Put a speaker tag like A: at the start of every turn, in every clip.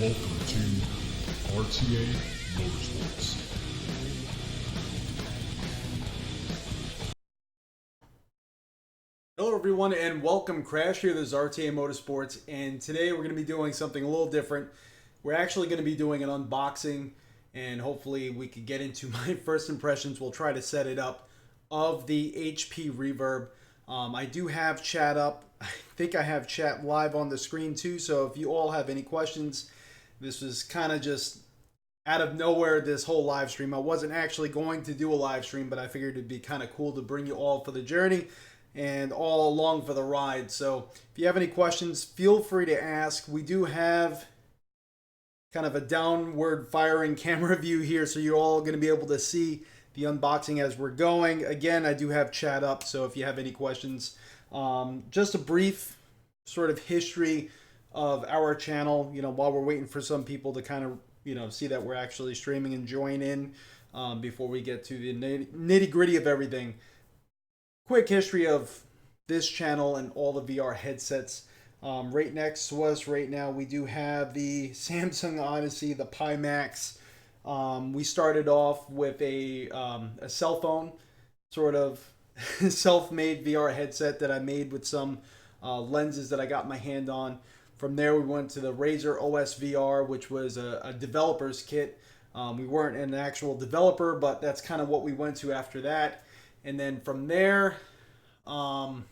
A: Welcome to RTA Motorsports.
B: Hello everyone and welcome. Crash here. This is RTA Motorsports, and today we're going to be doing something a little different. We're actually going to be doing an unboxing, and hopefully we could get into my first impressions. We'll try to set it up of the HP Reverb. I do have chat up. I think I have chat live on the screen too, so if you all have any questions, this was kind of just out of nowhere, this whole live stream. I wasn't actually going to do a live stream, but I figured it'd be kind of cool to bring you all for the journey and all along for the ride. So if you have any questions, feel free to ask. We do have kind of a downward firing camera view here, so you're all going to be able to see the unboxing as we're going. Again, I do have chat up, so if you have any questions, just a brief sort of history of our channel, while we're waiting for some people to kind of, see that we're actually streaming and join in before we get to the nitty gritty of everything. Quick history of this channel and all the VR headsets. Right next to us right now, we do have the Samsung Odyssey, the Pi Max. We started off with a cell phone, sort of self-made VR headset that I made with some lenses that I got my hand on. From there, we went to the Razer OS VR, which was a developer's kit. We weren't an actual developer, but that's kind of what we went to after that. And then from there it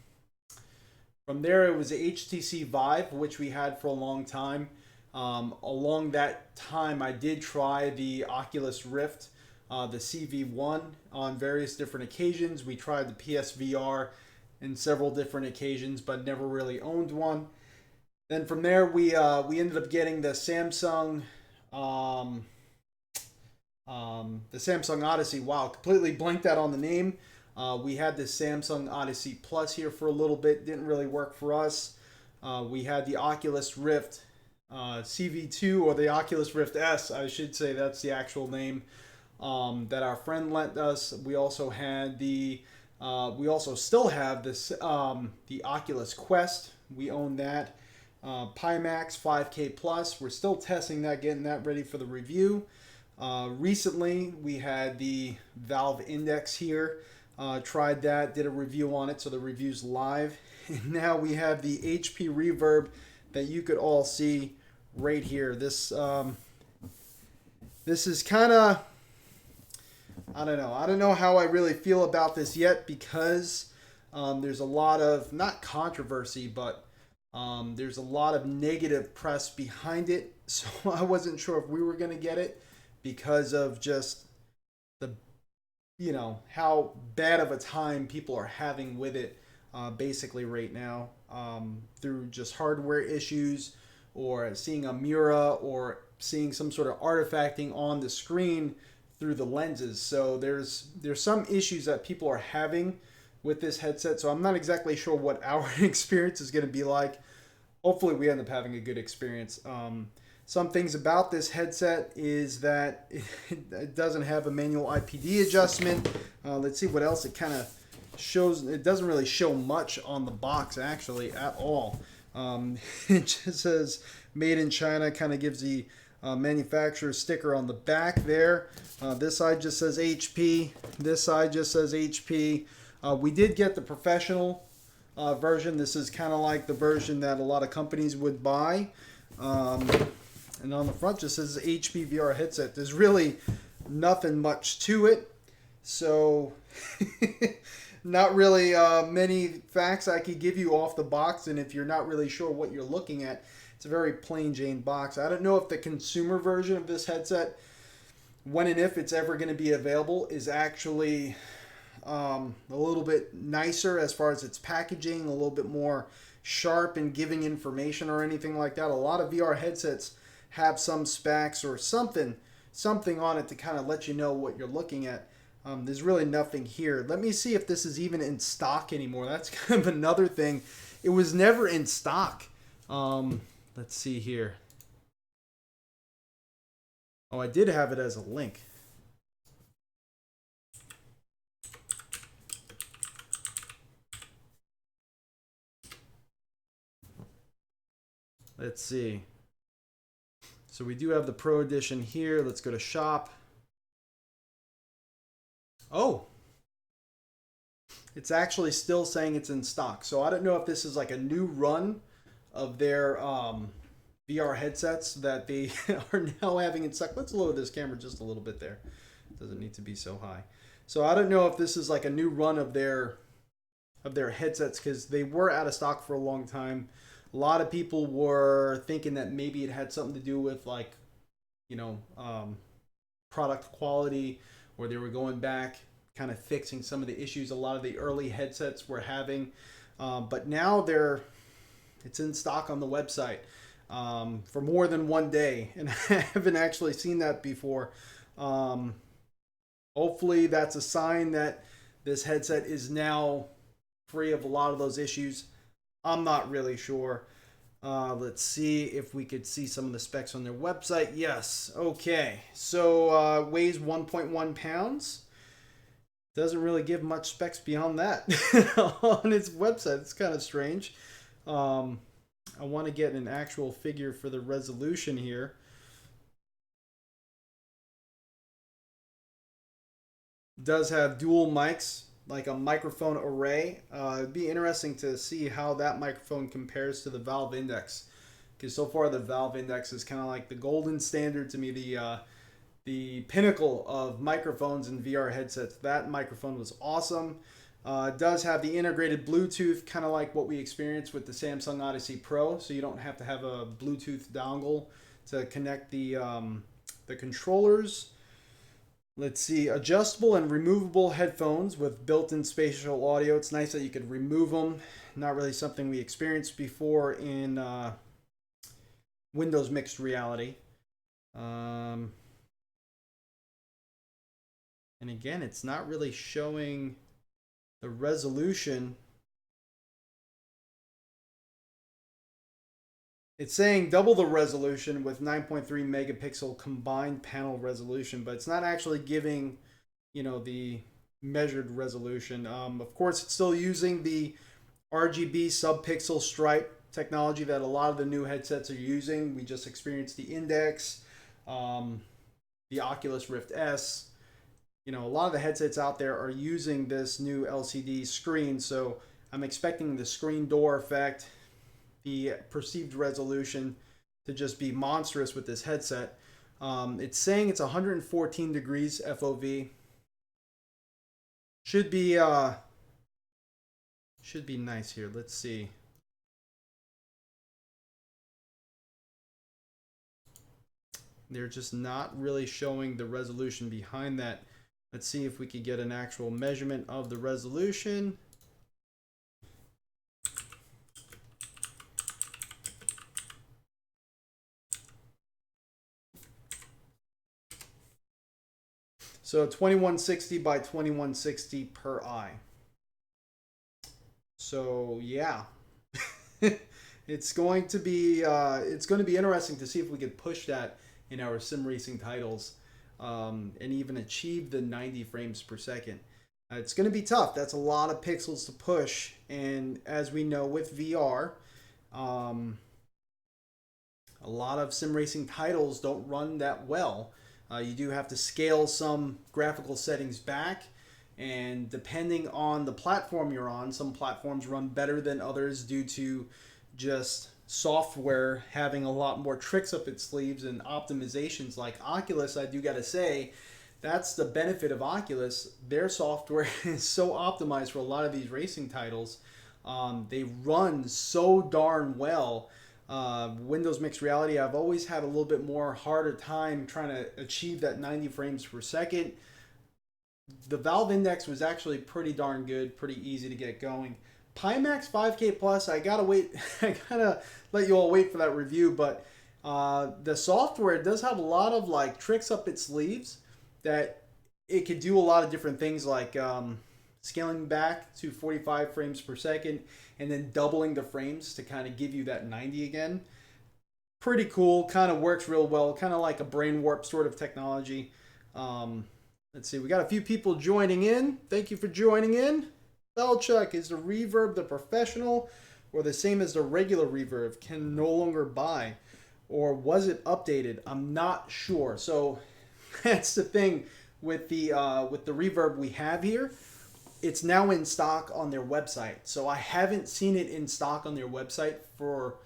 B: was the HTC Vive, which we had for a long time. Along that time, I did try the Oculus Rift, the CV1, on various different occasions. We tried the PSVR in several different occasions, but never really owned one. Then from there, we ended up getting the Samsung Odyssey. Wow, completely blanked out on the name. We had the Samsung Odyssey Plus here for a little bit. Didn't really work for us. We had the Oculus Rift CV2, or the Oculus Rift S, I should say. That's the actual name that our friend lent us. We also had we also still have this the Oculus Quest. We own that. Pi Max 5K Plus. We're still testing that, getting that ready for the review. Recently, we had the Valve Index here. Tried that, did a review on it, so the review's live. And now we have the HP Reverb that you could all see right here. This is kind of, I don't know how I really feel about this yet, because there's a lot of, not controversy, but there's a lot of negative press behind it. So I wasn't sure if we were going to get it because of just the, how bad of a time people are having with it basically right now, through just hardware issues, or seeing a Mura, or seeing some sort of artifacting on the screen through the lenses. So there's some issues that people are having with this headset. So I'm not exactly sure what our experience is going to be like. Hopefully we end up having a good experience. Some things about this headset is that it doesn't have a manual IPD adjustment. Let's see what else it kind of shows. It doesn't really show much on the box actually at all. It just says made in China, kind of gives the manufacturer sticker on the back there. This side just says HP. This side just says HP. We did get the professional version. This is kind of like the version that a lot of companies would buy. And on the front just says HP VR headset. There's really nothing much to it. So not really many facts I could give you off the box. And if you're not really sure what you're looking at, it's a very plain Jane box. I don't know if the consumer version of this headset, when and if it's ever going to be available, is actually a little bit nicer as far as its packaging, a little bit more sharp and giving information or anything like that. A lot of VR headsets have some specs or something on it to kind of let you know what you're looking at. There's really nothing here. Let me see if this is even in stock anymore. That's kind of another thing. It was never in stock. Let's see here. Oh, I did have it as a link. Let's see. So we do have the Pro Edition here. Let's go to shop. Oh, it's actually still saying it's in stock. So I don't know if this is like a new run of their VR headsets that they are now having in stock. Let's lower this camera just a little bit there. It doesn't need to be so high. So I don't know if this is like a new run of their headsets, because they were out of stock for a long time. A lot of people were thinking that maybe it had something to do with, like, you know, product quality, or they were going back kind of fixing some of the issues a lot of the early headsets were having. But now it's in stock on the website for more than one day, and I haven't actually seen that before. Hopefully that's a sign that this headset is now free of a lot of those issues. I'm not really sure. Let's see if we could see some of the specs on their website. Yes. Okay. So weighs 1.1 pounds. Doesn't really give much specs beyond that on its website. It's kind of strange. I want to get an actual figure for the resolution here. Does have dual mics, like a microphone array. It'd be interesting to see how that microphone compares to the Valve Index, because so far the Valve Index is kind of like the golden standard to me, the pinnacle of microphones and VR headsets. That microphone was awesome. It does have the integrated Bluetooth, kind of like what we experienced with the Samsung Odyssey Pro, so you don't have to have a Bluetooth dongle to connect the controllers. Let's see, adjustable and removable headphones with built-in spatial audio. It's nice that you could remove them. Not really something we experienced before in Windows Mixed Reality. And again, it's not really showing the resolution. It's saying double the resolution with 9.3 megapixel combined panel resolution, but it's not actually giving, you know, the measured resolution. Of course, it's still using the RGB subpixel stripe technology that a lot of the new headsets are using. We just experienced the Index, the Oculus Rift S. You know, a lot of the headsets out there are using this new LCD screen, so I'm expecting the screen door effect, the perceived resolution, to just be monstrous with this headset. It's saying it's 114 degrees FOV. Should be nice here. Let's see. They're just not really showing the resolution behind that. Let's see if we could get an actual measurement of the resolution. So 2160 by 2160 per eye. So yeah, it's going to be interesting to see if we could push that in our sim racing titles, and even achieve the 90 frames per second. It's going to be tough. That's a lot of pixels to push, and as we know with VR, a lot of sim racing titles don't run that well. You do have to scale some graphical settings back, and depending on the platform you're on, some platforms run better than others due to just software having a lot more tricks up its sleeves and optimizations. Like Oculus, I do gotta say, that's the benefit of Oculus. Their software is so optimized for a lot of these racing titles. They run so darn well. Windows Mixed Reality, I've always had a little bit more harder time trying to achieve that 90 frames per second. The Valve Index was actually pretty darn good, pretty easy to get going. Pimax 5K Plus, I gotta wait. I gotta let you all wait for that review, but the software does have a lot of like tricks up its sleeves that it could do a lot of different things, like scaling back to 45 frames per second and then doubling the frames to kind of give you that 90 again. Pretty cool, kind of works real well, kind of like a brain warp sort of technology. Let's see, we got a few people joining in. Thank you for joining in. Spell check, is the Reverb the professional or the same as the regular Reverb? Can no longer buy. or was it updated? I'm not sure. So that's the thing with the Reverb we have here. It's now in stock on their website. So I haven't seen it in stock on their website for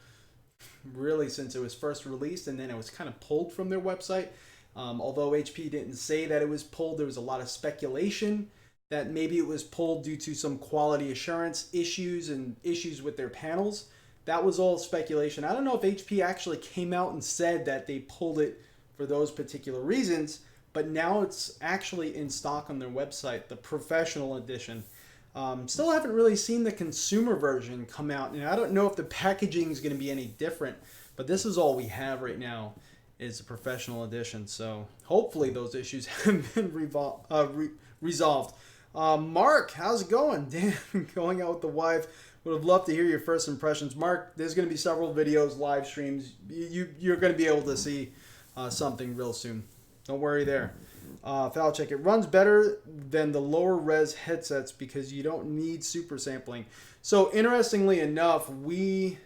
B: really since it was first released, and then it was kind of pulled from their website. Although HP didn't say that it was pulled, there was a lot of speculation that maybe it was pulled due to some quality assurance issues and issues with their panels. That was all speculation. I don't know if HP actually came out and said that they pulled it for those particular reasons, but now it's actually in stock on their website, the professional edition. Still haven't really seen the consumer version come out, and I don't know if the packaging is going to be any different, but this is all we have right now is the professional edition. So hopefully those issues have been resolved. Mark, how's it going? Damn, going out with the wife. Would have loved to hear your first impressions. Mark, there's going to be several videos, live streams. You're going to be able to see something real soon. Don't worry there. Foul check. It runs better than the lower res headsets because you don't need super sampling. So interestingly enough, me,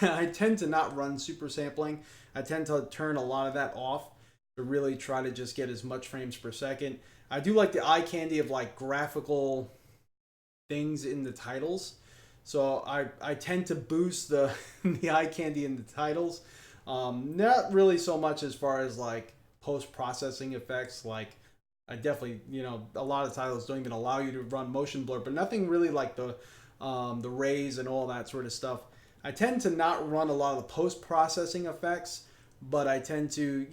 B: I tend to not run super sampling. I tend to turn a lot of that off to really try to just get as much frames per second. I do like the eye candy of like graphical things in the titles. So I tend to boost the eye candy in the titles. Not really so much as far as like post-processing effects. Like I definitely, a lot of titles don't even allow you to run motion blur, but nothing really like the rays and all that sort of stuff. I tend to not run a lot of the post-processing effects, but I tend to,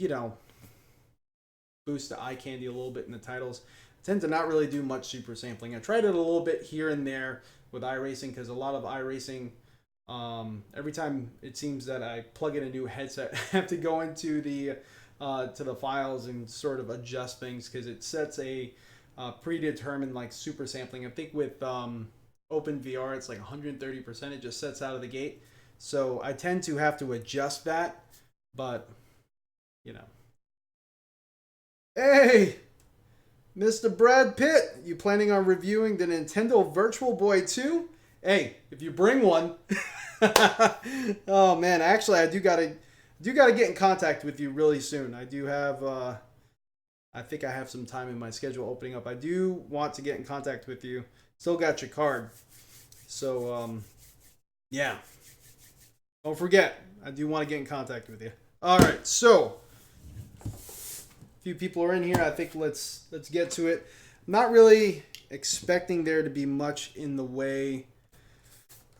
B: boost the eye candy a little bit in the titles. I tend to not really do much super sampling. I tried it a little bit here and there with iRacing because a lot of iRacing, every time it seems that I plug in a new headset, I have to go into the to the files and sort of adjust things because it sets a predetermined like super sampling. I think with OpenVR it's like 130%. It just sets out of the gate. So I tend to have to adjust that, but Hey, Mr. Brad Pitt, you planning on reviewing the Nintendo Virtual Boy 2? Hey, if you bring one. Oh man, actually I do gotta get in contact with you really soon. I do have I think I have some time in my schedule opening up. I do want to get in contact with you. Still got your card. So yeah. Don't forget, I do want to get in contact with you. Alright, so few people are in here. I think let's get to it. Not really expecting there to be much in the way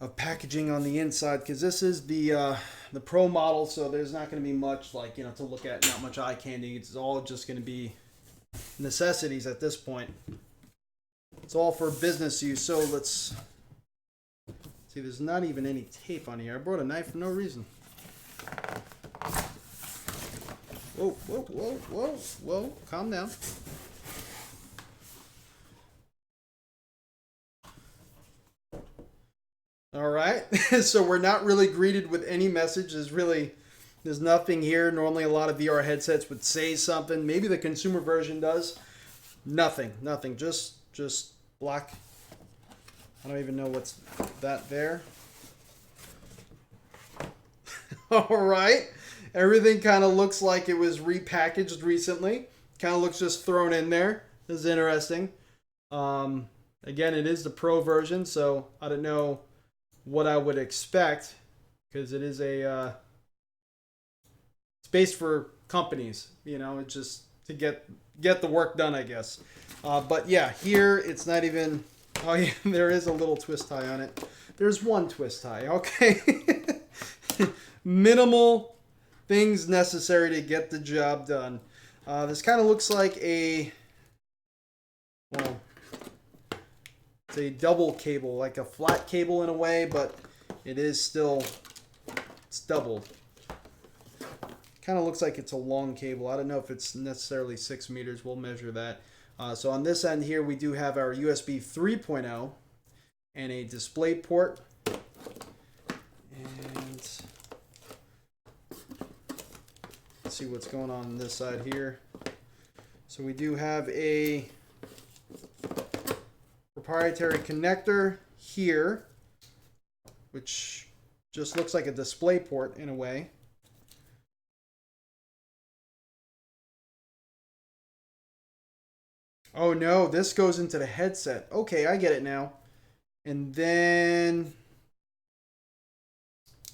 B: of packaging on the inside because this is the Pro model, so there's not going to be much like to look at. Not much eye candy. It's all just going to be necessities at this point. It's all for business use. So let's see. There's not even any tape on here. I brought a knife for no reason. Whoa, whoa, whoa, whoa, whoa. Calm down. All right. So we're not really greeted with any message. There's nothing here. Normally a lot of VR headsets would say something. Maybe the consumer version does. Nothing. Just black. I don't even know what's that there. All right. Everything kind of looks like it was repackaged recently. Kind of looks just thrown in there. This is interesting. Again, it is the Pro version, so I don't know what I would expect because it is it's based for companies. It's just to get the work done, I guess. But yeah, here it's not even. Oh yeah, there is a little twist tie on it. There's one twist tie. Okay, minimal things necessary to get the job done. This kind of looks like it's a double cable, like a flat cable in a way, but it's doubled. Kind of looks like it's a long cable. I don't know if it's necessarily 6 meters. We'll measure that. So on this end here, we do have our USB 3.0 and a display port. And let's see what's going on this side here. So we do have a proprietary connector here, which Just looks like a display port in a way. Oh no, this goes into the headset. Okay, I get it now. And then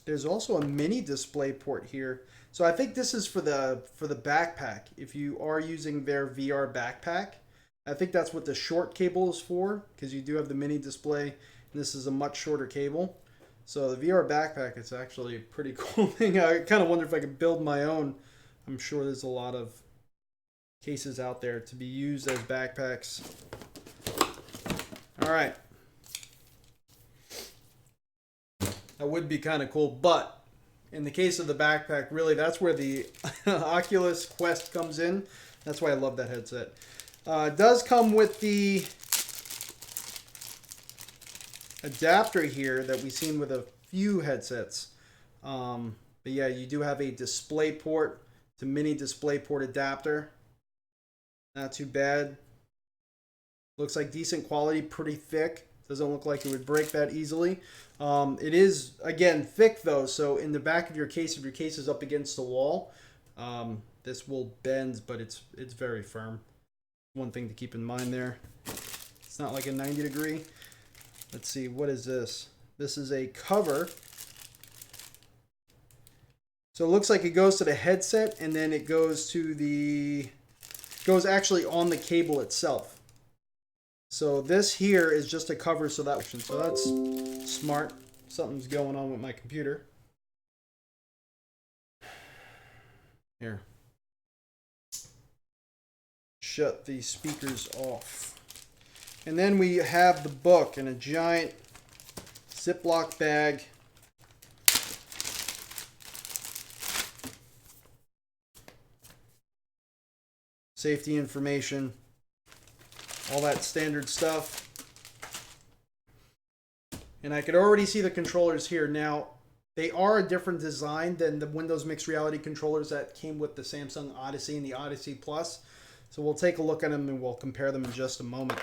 B: there's also a mini display port here. So I think this is for the backpack. If you are using their VR backpack, I think that's what the short cable is for, because you do have the mini display, and this is a much shorter cable. So the VR backpack is actually a pretty cool thing. I kind of wonder if I could build my own. I'm sure there's a lot of cases out there to be used as backpacks. All right. That would be kind of cool, but in the case of the backpack, really, that's where the Oculus Quest comes in. That's why I love that headset. It does come with the adapter here that we've seen with a few headsets. But yeah, you do have a display port to mini display port adapter. Not too bad. Looks like decent quality, pretty thick. Doesn't look like it would break that easily. It is, again, thick though, so in the back of your case, if your case is up against the wall, this will bend, but it's very firm. One thing to keep in mind there. It's not like a 90 degree. Let's see, what is this? This is a cover. So it looks like it goes to the headset, and then it goes to the, goes actually on the cable itself. So this here is just a cover, so that's smart. Something's going on with my computer. Here. Shut these speakers off. And then we have the book in a giant Ziploc bag. Safety information. All that standard stuff. And I could already see the controllers here. Now, they are a different design than the Windows Mixed Reality controllers that came with the Samsung Odyssey and the Odyssey Plus. So we'll take a look at them and we'll compare them in just a moment.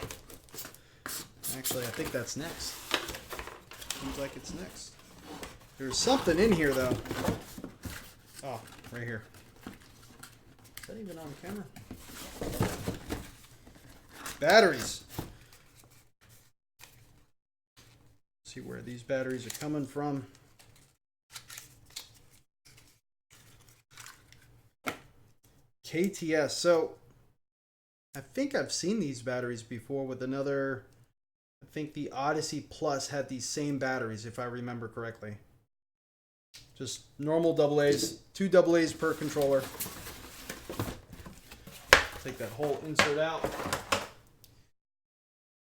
B: Actually, I think that's next. Seems like it's next. There's something in here, though. Oh, right here. Is that even on camera? Batteries. See where these batteries are coming from. KTS. So I think I've seen these batteries before with another. I think the Odyssey Plus had these same batteries, if I remember correctly. Just normal AA's, 2 AA's per controller. Take that whole insert out.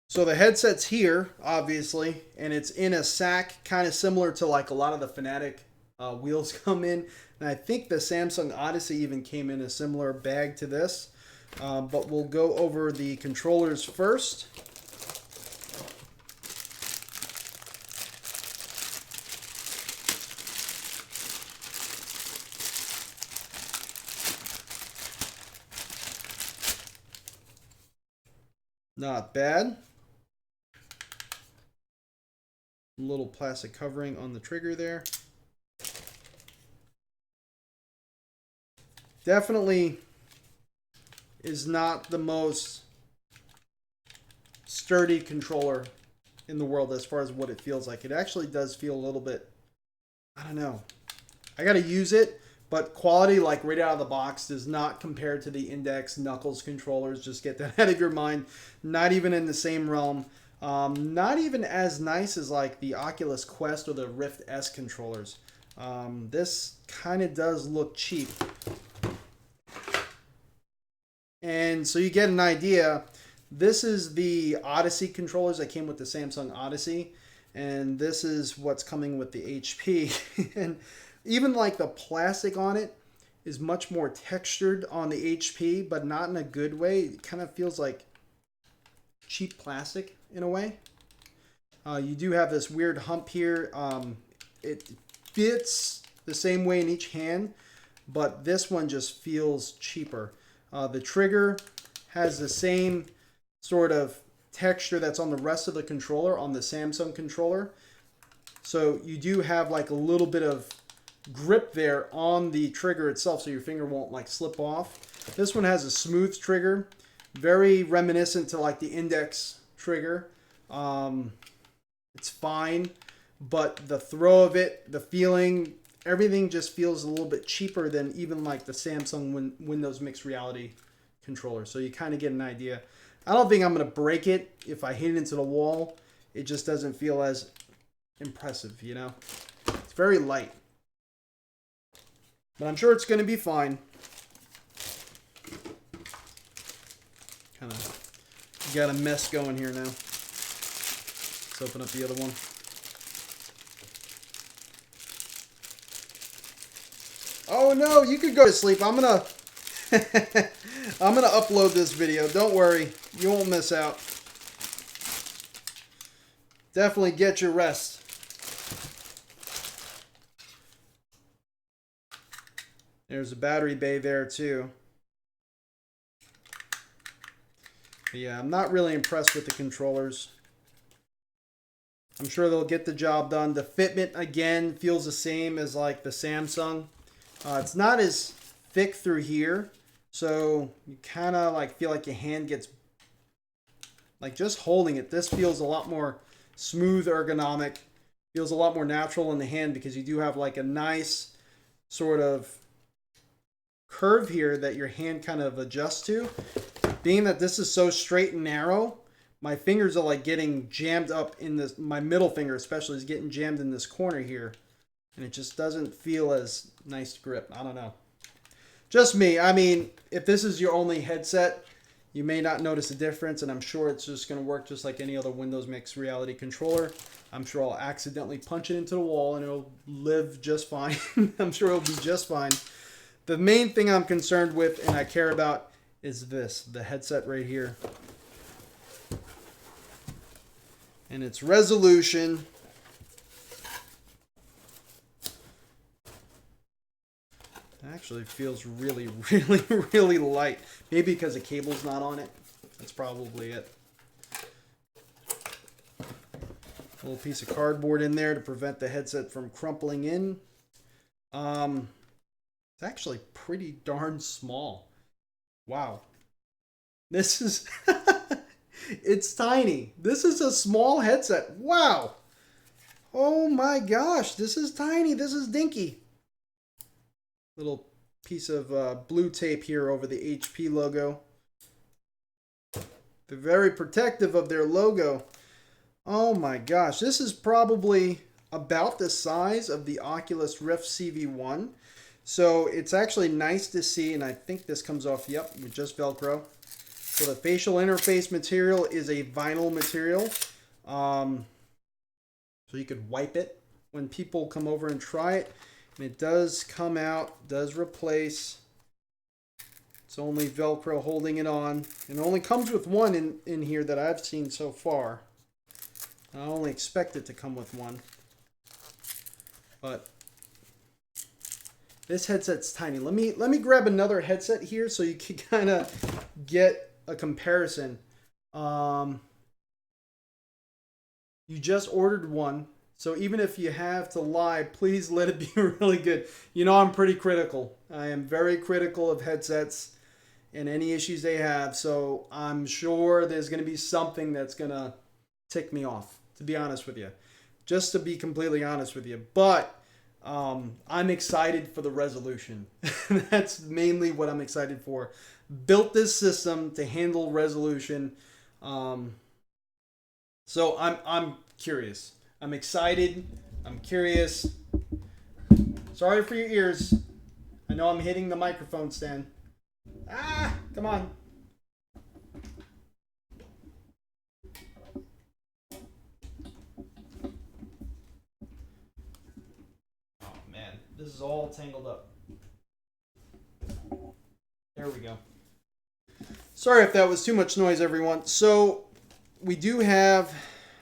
B: So the headset's here, obviously, and it's in a sack, kind of similar to like a lot of the Fanatec wheels come in. And I think the Samsung Odyssey even came in a similar bag to this. But we'll go over the controllers first. Not bad. Little plastic covering on the trigger there. Definitely is not the most sturdy controller in the world as far as what it feels like. It actually does feel a little bit, I don't know. I gotta use it, but quality, like right out of the box, does not compare to the Index Knuckles controllers. Just get that out of your mind. Not even in the same realm. Not even as nice as like the Oculus Quest or the Rift S controllers. This kind of does look cheap. And so you get an idea. This is the Odyssey controllers that came with the Samsung Odyssey. And this is what's coming with the HP. And even like the plastic on it is much more textured on the HP, but not in a good way. It kind of feels like cheap plastic in a way. You do have this weird hump here. It fits the same way in each hand, but this one just feels cheaper. The trigger has the same sort of texture that's on the rest of the controller on the Samsung controller. So you do have like a little bit of grip there on the trigger itself, so your finger won't like slip off. This one has a smooth trigger, very reminiscent to like the index trigger. It's fine, but the throw of it, the feeling, everything just feels a little bit cheaper than even like the Samsung Windows Mixed Reality controller. So you kind of get an idea. I don't think I'm going to break it if I hit it into the wall. It just doesn't feel as impressive, you know? It's very light. But I'm sure it's going to be fine. Kind of got a mess going here now. Let's open up the other one. Oh no, you could go to sleep. I'm gonna I'm gonna upload this video. Don't worry, you won't miss out. Definitely get your rest. There's a battery bay there too. But yeah, I'm not really impressed with the controllers. I'm sure they'll get the job done. The fitment again feels the same as like the Samsung. It's not as thick through here, so you kind of like feel like your hand gets like just holding it. This feels a lot more smooth, ergonomic. Feels a lot more natural in the hand because you do have like a nice sort of curve here that your hand kind of adjusts to. Being that this is so straight and narrow, my fingers are like getting jammed up in this. My middle finger especially is getting jammed in this corner here. And it just doesn't feel as nice to grip. I don't know. Just me. I mean, if this is your only headset, you may not notice a difference. And I'm sure it's just going to work just like any other Windows Mixed Reality controller. I'm sure I'll accidentally punch it into the wall and it'll live just fine. I'm sure it'll be just fine. The main thing I'm concerned with and I care about is this. The headset right here. And its resolution. Actually feels really, really, really light. Maybe because the cable's not on it. That's probably it. A little piece of cardboard in there to prevent the headset from crumpling in. It's actually pretty darn small. Wow. This is... It's tiny. This is a small headset. Wow. Oh my gosh. This is tiny. This is dinky. Little piece of blue tape here over the HP logo. They're very protective of their logo. Oh my gosh, this is probably about the size of the Oculus Rift CV1. So it's actually nice to see, and I think this comes off, yep, with just Velcro. So the facial interface material is a vinyl material. So you could wipe it when people come over and try it. And it does come out, does replace. It's only Velcro holding it on. And it only comes with one in here that I've seen so far. I only expect it to come with one. But this headset's tiny. Let me grab another headset here so you can kind of get a comparison. You just ordered one. So even if you have to lie, please let it be really good. You know I'm pretty critical. I am very critical of headsets and any issues they have. So I'm sure there's going to be something that's going to tick me off, to be honest with you. Just to be completely honest with you. But I'm excited for the resolution. That's mainly what I'm excited for. Built this system to handle resolution. So I'm curious. I'm excited. I'm curious. Sorry for your ears. I know I'm hitting the microphone stand. Ah, come on. Oh man, this is all tangled up. There we go. Sorry if that was too much noise, everyone. So we do have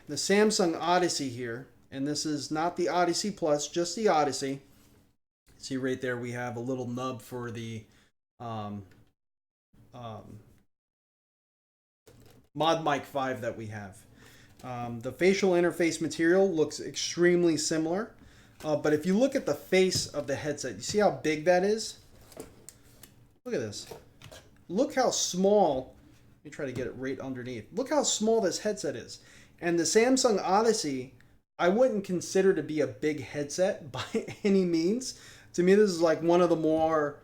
B: the Samsung Odyssey here, and this is not the Odyssey Plus, just the Odyssey. See right there, we have a little nub for the Mod Mic 5 that we have. The facial interface material looks extremely similar. But if you look at the face of the headset, you see how big that is? Look at this. Look how small. Let me try to get it right underneath. Look how small this headset is. And the Samsung Odyssey, I wouldn't consider to be a big headset by any means. To me, this is like one of the more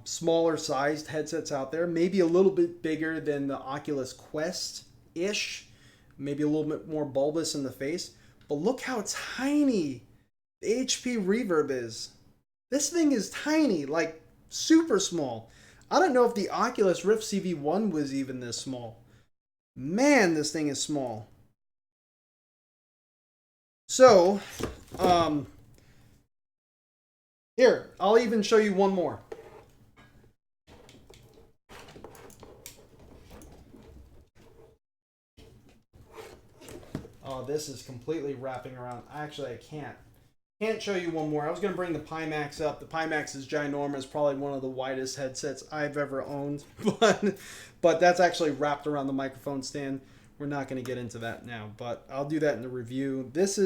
B: smaller sized headsets out there. Maybe a little bit bigger than the Oculus Quest-ish. Maybe a little bit more bulbous in the face. But look how tiny the HP Reverb is. This thing is tiny, like super small. I don't know if the Oculus Rift CV1 was even this small. Man, this thing is small. So, here, I'll even show you one more. Oh, this is completely wrapping around. Actually, I can't show you one more. I was going to bring the Pimax up. The Pimax is ginormous, probably one of the widest headsets I've ever owned. But that's actually wrapped around the microphone stand. We're not going to get into that now, but I'll do that in the review. That's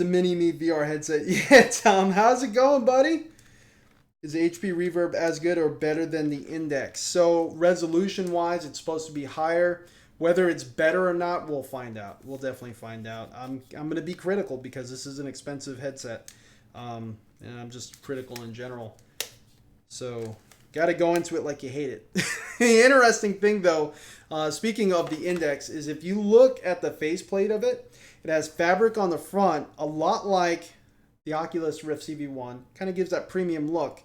B: a mini-me VR headset. Yeah, Tom, how's it going, buddy? Is the HP Reverb as good or better than the Index? So resolution-wise, it's supposed to be higher. Whether it's better or not, we'll find out. We'll definitely find out. I'm going to be critical because this is an expensive headset. And I'm just critical in general. So, got to go into it like you hate it. The interesting thing, though, speaking of the Index, is if you look at the faceplate of it, it has fabric on the front, a lot like the Oculus Rift CV1. Kind of gives that premium look.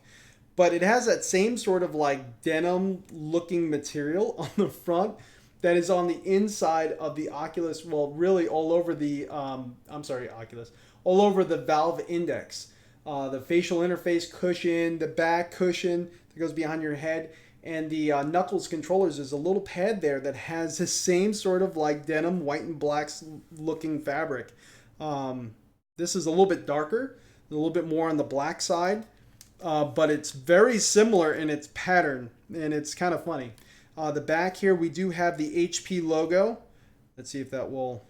B: But it has that same sort of like denim-looking material on the front that is on the inside of the Oculus, well, really all over the, Oculus, all over the Valve Index. The facial interface cushion, the back cushion that goes behind your head, and the Knuckles controllers. There's a little pad there that has the same sort of like denim, white and black looking fabric. This is a little bit darker, a little bit more on the black side, but it's very similar in its pattern, and it's kind of funny. The back here, we do have the HP logo. Let's see if that will...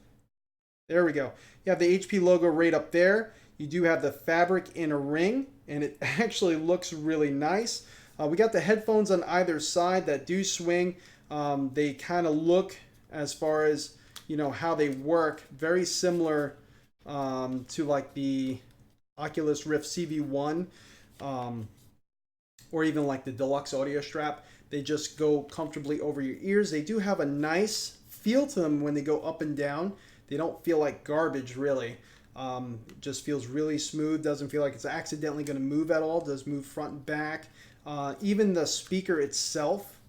B: There we go. You have the HP logo right up there. You do have the fabric in a ring, and it actually looks really nice. We got the headphones on either side that do swing. They kind of look, as far as, you know, how they work, very similar to like the Oculus Rift CV1 or even like the Deluxe Audio Strap. They just go comfortably over your ears. They do have a nice feel to them when they go up and down. They don't feel like garbage, really. It just feels really smooth. Doesn't feel like it's accidentally going to move at all. It does move front and back. Even the speaker itself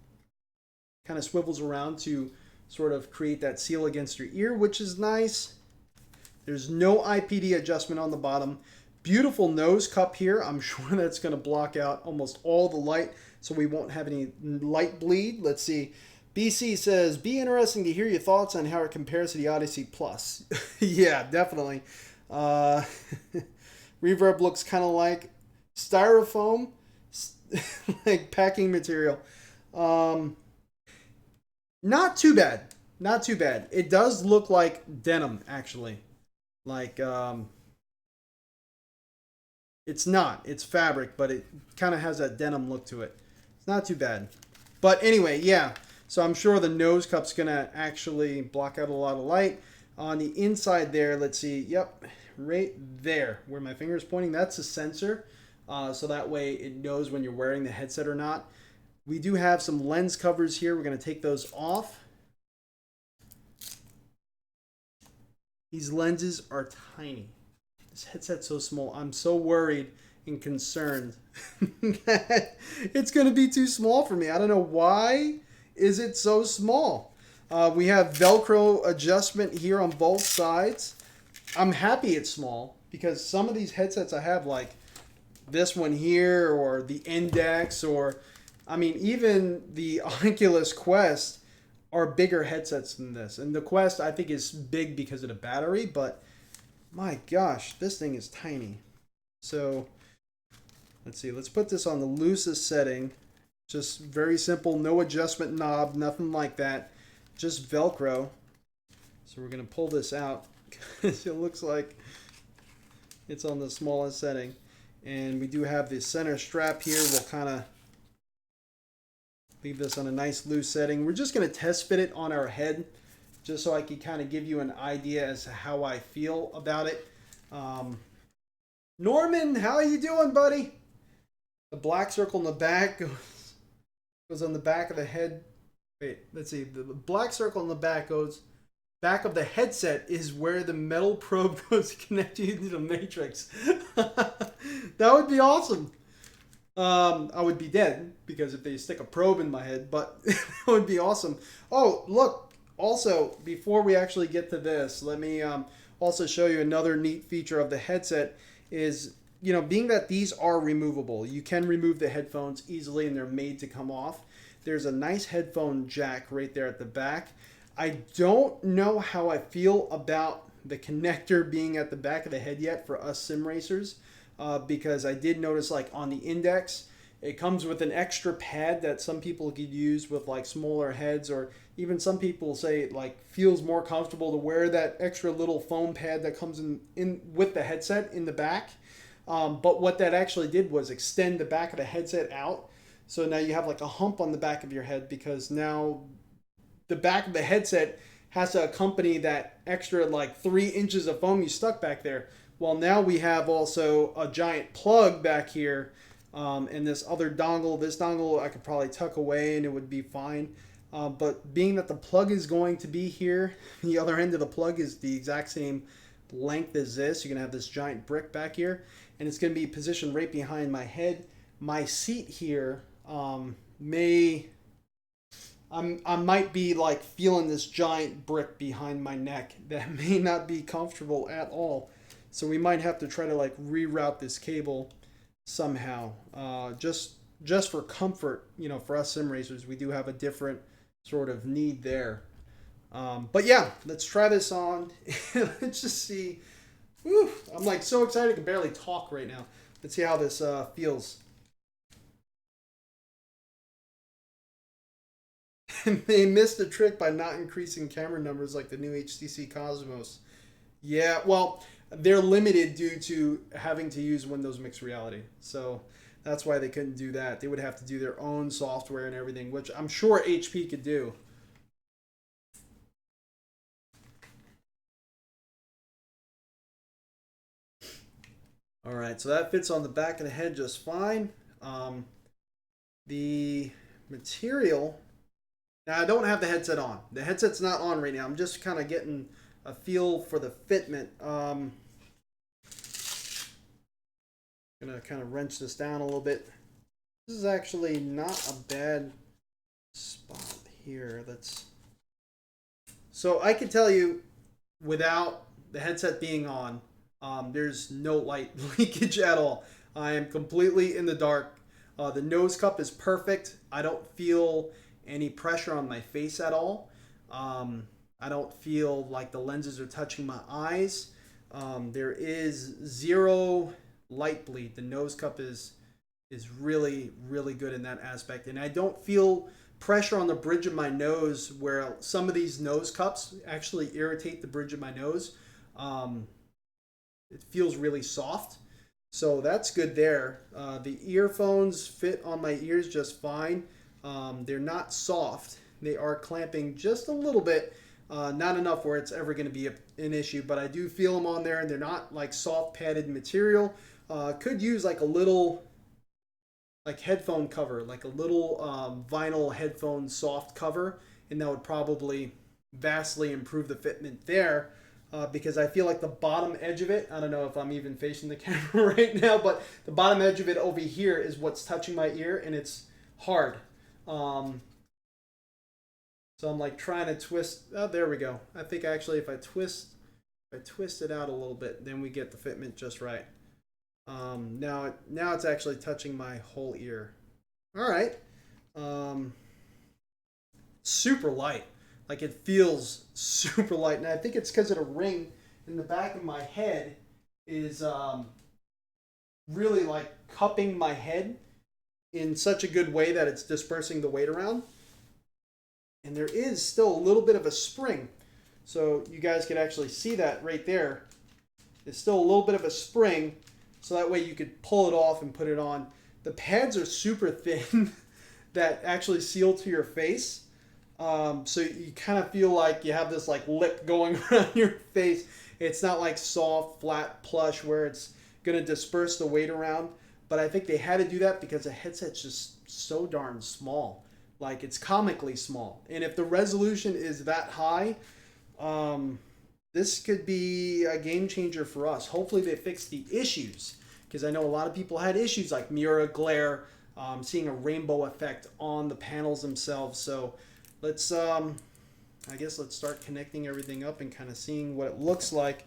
B: kind of swivels around to sort of create that seal against your ear, which is nice. There's no IPD adjustment on the bottom. Beautiful nose cup here. I'm sure that's going to block out almost all the light, so we won't have any light bleed. Let's see. BC says, be interesting to hear your thoughts on how it compares to the Odyssey Plus. Yeah, definitely. Reverb looks kind of like styrofoam, like packing material. Not too bad. Not too bad. It does look like denim, actually. Like, it's not. It's fabric, but it kind of has that denim look to it. It's not too bad. But anyway, yeah. So I'm sure the nose cup's going to actually block out a lot of light. On the inside there, let's see. Yep, right there where my finger is pointing. That's a sensor. So that way it knows when you're wearing the headset or not. We do have some lens covers here. We're going to take those off. These lenses are tiny. This headset's so small. I'm so worried and concerned that it's going to be too small for me. I don't know why is it so small. We have Velcro adjustment here on both sides. I'm happy it's small because some of these headsets I have, like this one here or the Index, or I mean even the Oculus Quest are bigger headsets than this. And the Quest I think is big because of the battery, but my gosh, this thing is tiny. So let's see, let's put this on the loosest setting. Just very simple, no adjustment knob, nothing like that. Just Velcro. So we're going to pull this out because it looks like it's on the smallest setting. And we do have the center strap here. We'll kind of leave this on a nice loose setting. We're just going to test fit it on our head just so I can kind of give you an idea as to how I feel about it. Norman, how are you doing, buddy? The black circle in the back goes on the back of the head. Wait, let's see. The black circle in the back goes back of the headset is where the metal probe goes to connect you to the matrix. That would be awesome. I would be dead because if they stick a probe in my head, but that would be awesome. Oh, look. Also, before we actually get to this, let me also show you another neat feature of the headset is, you know, being that these are removable, you can remove the headphones easily and they're made to come off. There's a nice headphone jack right there at the back. I don't know how I feel about the connector being at the back of the head yet for us sim racers, because I did notice like on the Index, it comes with an extra pad that some people could use with like smaller heads, or even some people say it like feels more comfortable to wear that extra little foam pad that comes in with the headset in the back. But what that actually did was extend the back of the headset out. So now you have like a hump on the back of your head because now the back of the headset has to accompany that extra like 3 inches of foam you stuck back there. Well, now we have also a giant plug back here, and this other dongle. This dongle I could probably tuck away and it would be fine. But being that the plug is going to be here, the other end of the plug is the exact same length as this. You're going to have this giant brick back here, and it's going to be positioned right behind my head. My seat here I might be like feeling this giant brick behind my neck that may not be comfortable at all. So we might have to try to like reroute this cable somehow. Just for comfort, you know, for us sim racers, we do have a different sort of need there. But yeah, let's try this on. Let's just see. Whew, I'm like so excited I can barely talk right now. Let's see how this feels. They missed a trick by not increasing camera numbers like the new HTC Cosmos. Yeah, well, they're limited due to having to use Windows Mixed Reality. So that's why they couldn't do that. They would have to do their own software and everything, which I'm sure HP could do. All right, so that fits on the back of the head just fine. The material... Now, I don't have the headset on. The headset's not on right now. I'm just kind of getting a feel for the fitment. I'm going to kind of wrench this down a little bit. This is actually not a bad spot here. So I can tell you, without the headset being on, there's no light leakage at all. I am completely in the dark. The nose cup is perfect. I don't feel any pressure on my face at all. I don't feel like the lenses are touching my eyes. There is zero light bleed. The nose cup is really, really good in that aspect. And I don't feel pressure on the bridge of my nose where some of these nose cups actually irritate the bridge of my nose. It feels really soft. So that's good there. The earphones fit on my ears just fine. They're not soft. They are clamping just a little bit. Not enough where it's ever going to be an issue, but I do feel them on there, and they're not like soft padded material. Could use like a little like headphone cover, like a little vinyl headphone soft cover, and that would probably vastly improve the fitment there. Because I feel like the bottom edge of it, I don't know if I'm even facing the camera right now, but the bottom edge of it over here is what's touching my ear, and it's hard. So I'm like trying to twist. Oh, there we go. I think actually if I twist it out a little bit, then we get the fitment just right. Now it's actually touching my whole ear. All right. Super light. Like it feels super light, and I think it's because of the ring in the back of my head is really like cupping my head. in such a good way that it's dispersing the weight around. And there is still a little bit of a spring. So you guys can actually see that right there. There's still a little bit of a spring. So that way you could pull it off and put it on. The pads are super thin that actually seal to your face. So you kind of feel like you have this like lip going around your face. It's not like soft, flat, plush where it's going to disperse the weight around. But I think they had to do that because the headset's just so darn small. Like, it's comically small. And if the resolution is that high, this could be a game changer for us. Hopefully they fix the issues, because I know a lot of people had issues like mirror glare, seeing a rainbow effect on the panels themselves. So let's, I guess let's start connecting everything up and kind of seeing what it looks like.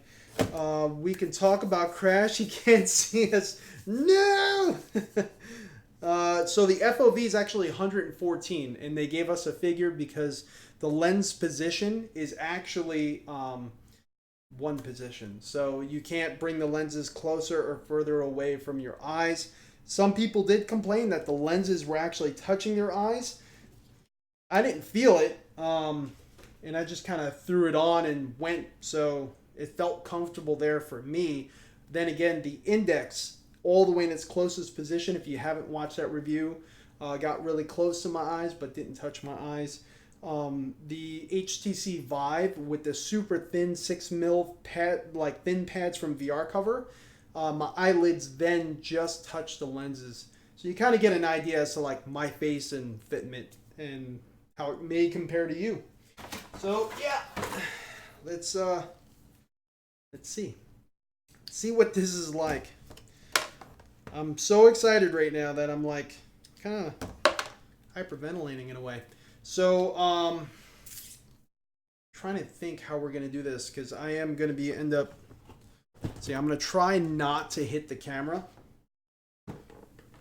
B: We can talk about crash. You can't see us. No! So the FOV is actually 114, and they gave us a figure because the lens position is actually one position. So you can't bring the lenses closer or further away from your eyes. Some people did complain that the lenses were actually touching their eyes. I didn't feel it, and I just kind of threw it on and went, so it felt comfortable there for me. Then again, the index, all the way in its closest position, if you haven't watched that review, got really close to my eyes but didn't touch my eyes. The HTC Vive with the super thin 6mm pad, like thin pads from VR cover, my eyelids then just touch the lenses. So you kind of get an idea as to like my face and fitment and how it may compare to you. So yeah, let's see what this is like. I'm so excited right now that I'm like kind of hyperventilating in a way. So trying to think how we're gonna do this, because I am gonna be I'm gonna try not to hit the camera,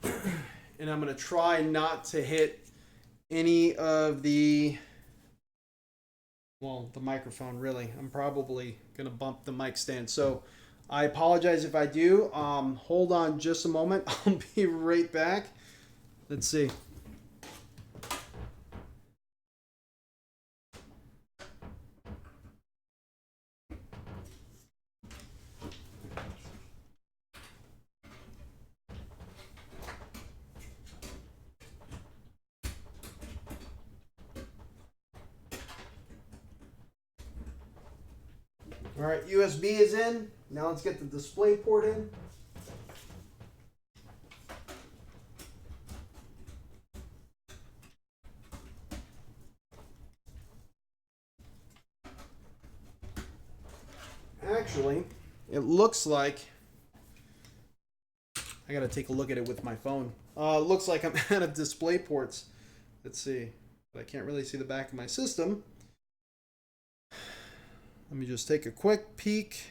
B: and I'm gonna try not to hit any of the microphone really. I'm probably gonna bump the mic stand, so I apologize if I do. Hold on just a moment. I'll be right back. Let's see. All right, USB is in. Now let's get the display port in. Actually, it looks like I gotta take a look at it with my phone. It looks like I'm out of display ports. Let's see, but I can't really see the back of my system. Let me just take a quick peek,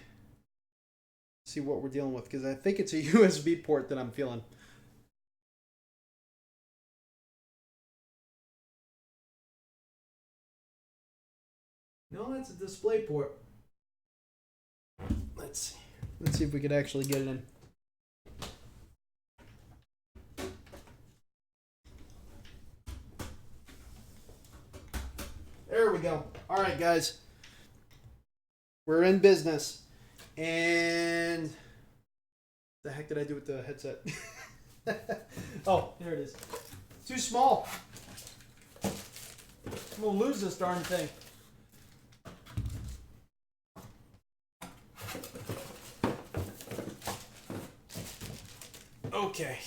B: see what we're dealing with, because I think it's a USB port that I'm feeling. No, that's a display port. Let's see if we could actually get it in. There we go. All right, guys. We're in business. And the heck did I do with the headset? Oh, there it is. Too small. I'm gonna lose this darn thing. Okay.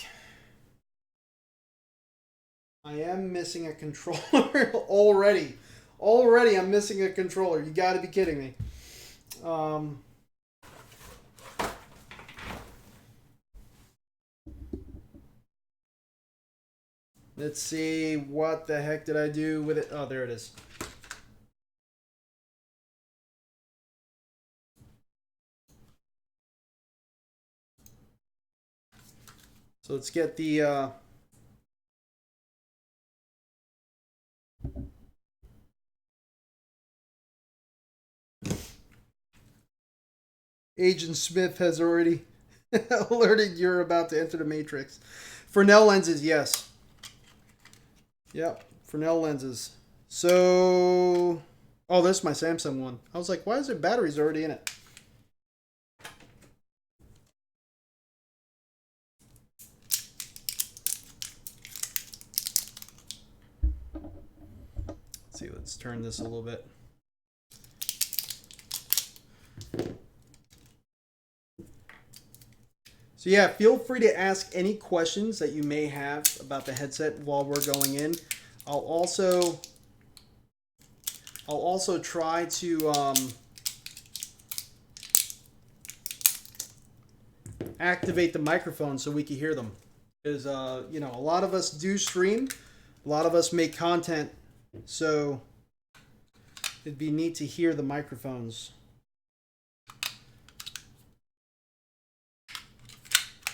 B: I am missing a controller already. Already I'm missing a controller. You gotta be kidding me. Let's see, what the heck did I do with it? Oh, there it is. So let's get the Agent Smith has already alerted you're about to enter the matrix. Fresnel lenses, yes. Yep, Fresnel lenses. So, oh, this is my Samsung one. I was like, why is there batteries already in it? Let's see, let's turn this a little bit. So yeah, feel free to ask any questions that you may have about the headset while we're going in. I'll also try to activate the microphone so we can hear them. Because you know, a lot of us do stream, a lot of us make content, so it'd be neat to hear the microphones.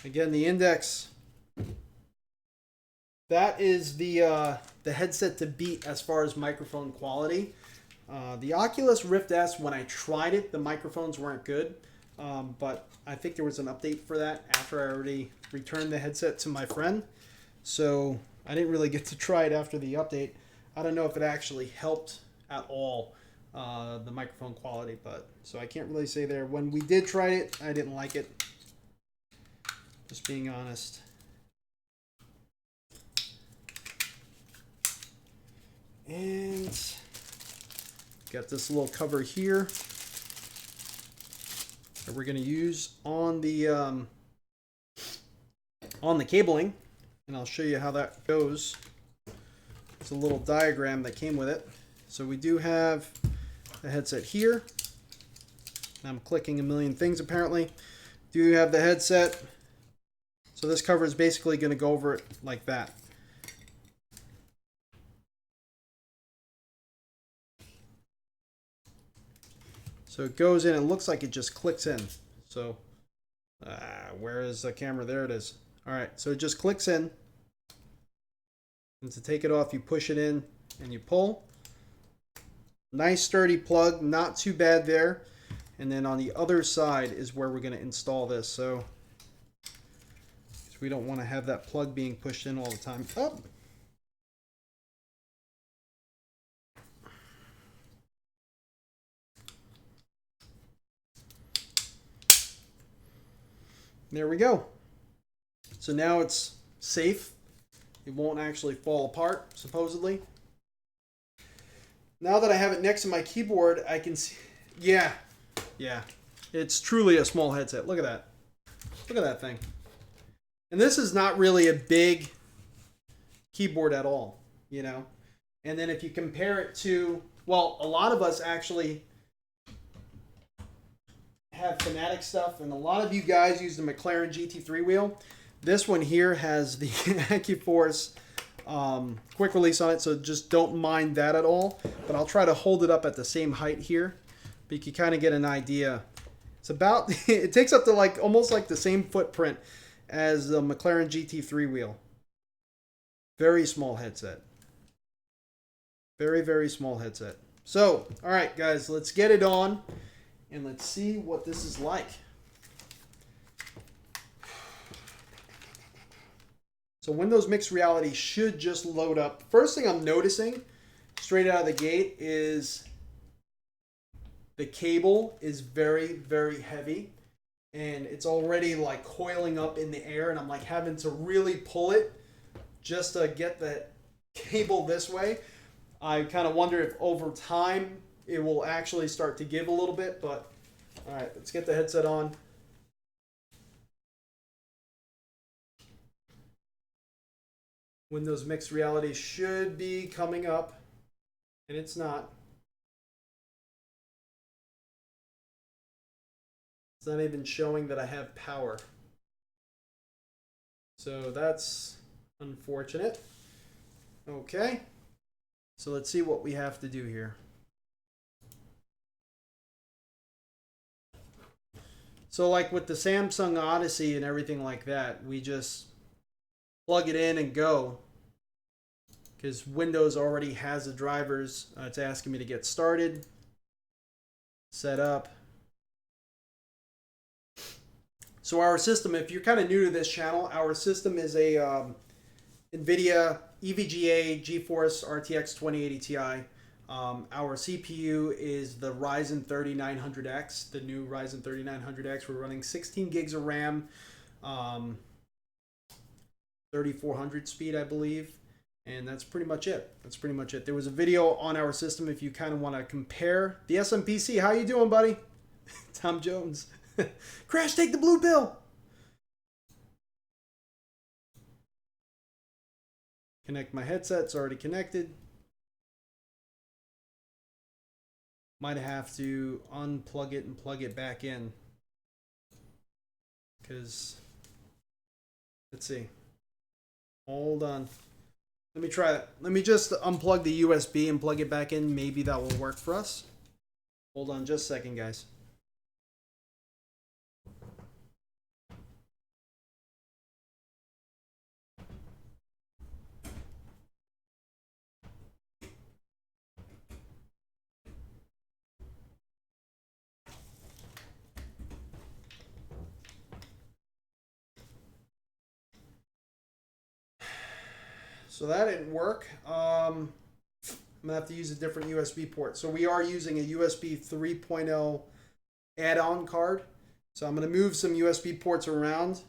B: Again, the Index, that is the headset to beat as far as microphone quality. The Oculus Rift S, when I tried it, the microphones weren't good, but I think there was an update for that after I already returned the headset to my friend, so I didn't really get to try it after the update. I don't know if it actually helped at all, the microphone quality, but so I can't really say there. When we did try it, I didn't like it. Just being honest. And got this little cover here that we're going to use on the cabling, and I'll show you how that goes. It's a little diagram that came with it. So we do have the headset here. I'm clicking a million things apparently. Do have the headset. So this cover is basically going to go over it like that. So it goes in, it looks like it just clicks in. So where is the camera? There it is. All right, so it just clicks in. And to take it off, you push it in and you pull. Nice sturdy plug, not too bad there. And then on the other side is where we're going to install this. So we don't want to have that plug being pushed in all the time. Oh. There we go. So now it's safe. It won't actually fall apart, supposedly. Now that I have it next to my keyboard, I can see... Yeah. It's truly a small headset. Look at that. Look at that thing. And this is not really a big keyboard at all, you know. And then if you compare it to, well, a lot of us actually have Fanatec stuff, and a lot of you guys use the McLaren GT3 wheel. This one here has the AccuForce quick release on it, so just don't mind that at all. But I'll try to hold it up at the same height here, but you can kind of get an idea. It's about, it takes up to like almost like the same footprint as the McLaren GT3 wheel. Very small headset. Very, very small headset. So, all right, guys, let's get it on and let's see what this is like. So Windows Mixed Reality should just load up. First thing I'm noticing straight out of the gate is the cable is very, very heavy. And it's already like coiling up in the air, and I'm like having to really pull it just to get the cable this way. I kind of wonder if over time it will actually start to give a little bit, but all right, let's get the headset on. Windows Mixed Reality should be coming up, and it's not. It's not even showing that I have power. So that's unfortunate. Okay. So let's see what we have to do here. So like with the Samsung Odyssey and everything like that, we just plug it in and go. Because Windows already has the drivers. It's asking me to get started. Set up. So our system, if you're kind of new to this channel, our system is a NVIDIA EVGA GeForce RTX 2080 Ti. Our CPU is the Ryzen 3900X, the new Ryzen 3900X. We're running 16 gigs of RAM, 3400 speed, I believe. And that's pretty much it. That's pretty much it. There was a video on our system if you kind of want to compare. The SMPC, how you doing, buddy? Tom Jones. Crash, take the blue pill. Connect my headset. It's already connected. Might have to unplug it and plug it back in. Because, let's see. Hold on. Let me try that. Let me just unplug the USB and plug it back in. Maybe that will work for us. Hold on just a second, guys. So that didn't work. I'm gonna have to use a different USB port. So we are using a USB 3.0 add-on card. So I'm gonna move some USB ports around.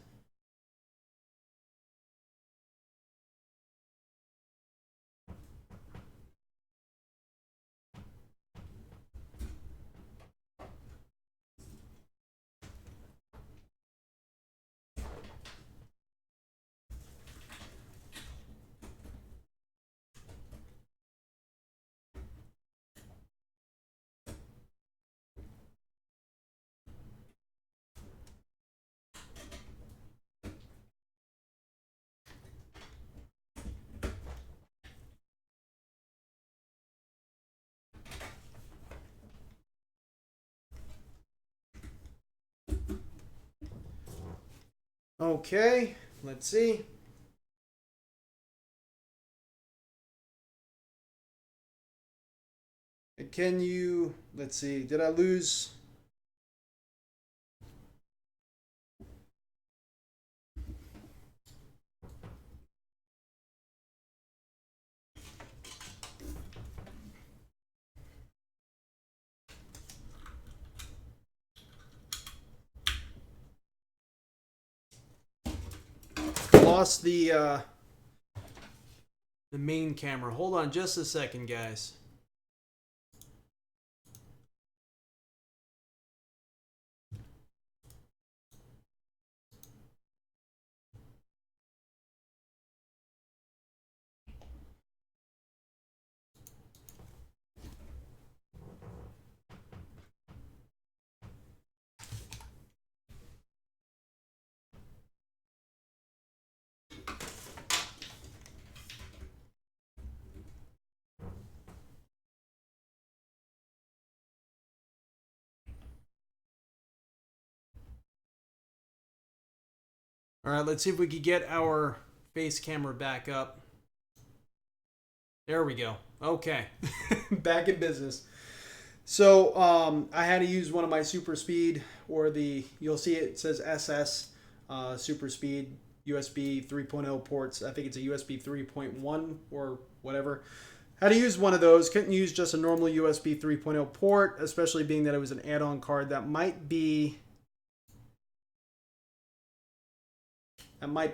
B: Okay, let's see. Can you, let's see, did I lose? Lost the main camera. Hold on just a second, guys. All right, let's see if we could get our face camera back up. There we go. Okay, back in business. So I had to use one of my super speed, or you'll see it says SS super speed USB 3.0 ports. I think it's a USB 3.1 or whatever. Had to use one of those. Couldn't use just a normal USB 3.0 port, especially being that it was an add-on card. That might be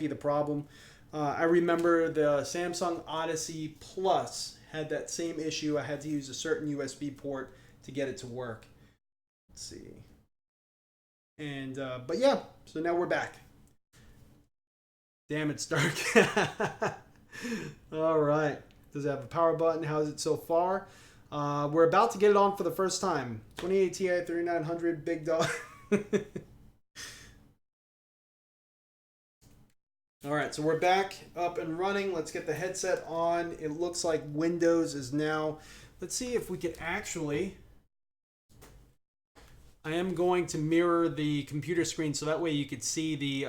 B: the problem. I remember the Samsung Odyssey Plus had that same issue. I had to use a certain USB port to get it to work. Let's see. And but yeah, so now we're back. Damn, it's dark. All right. Does it have a power button? How's it so far? We're about to get it on for the first time. 2080 Ti 3900 big dog. All right, so we're back up and running. Let's get the headset on. It looks like Windows is now. Let's see if we could actually. I am going to mirror the computer screen so that way you could see the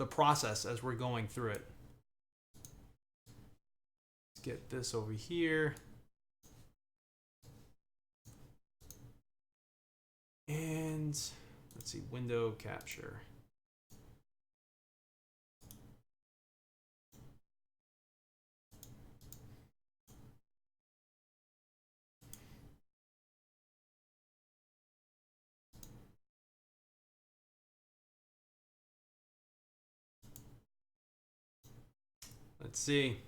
B: process as we're going through it. Let's get this over here. And let's see, window capture. Let's see.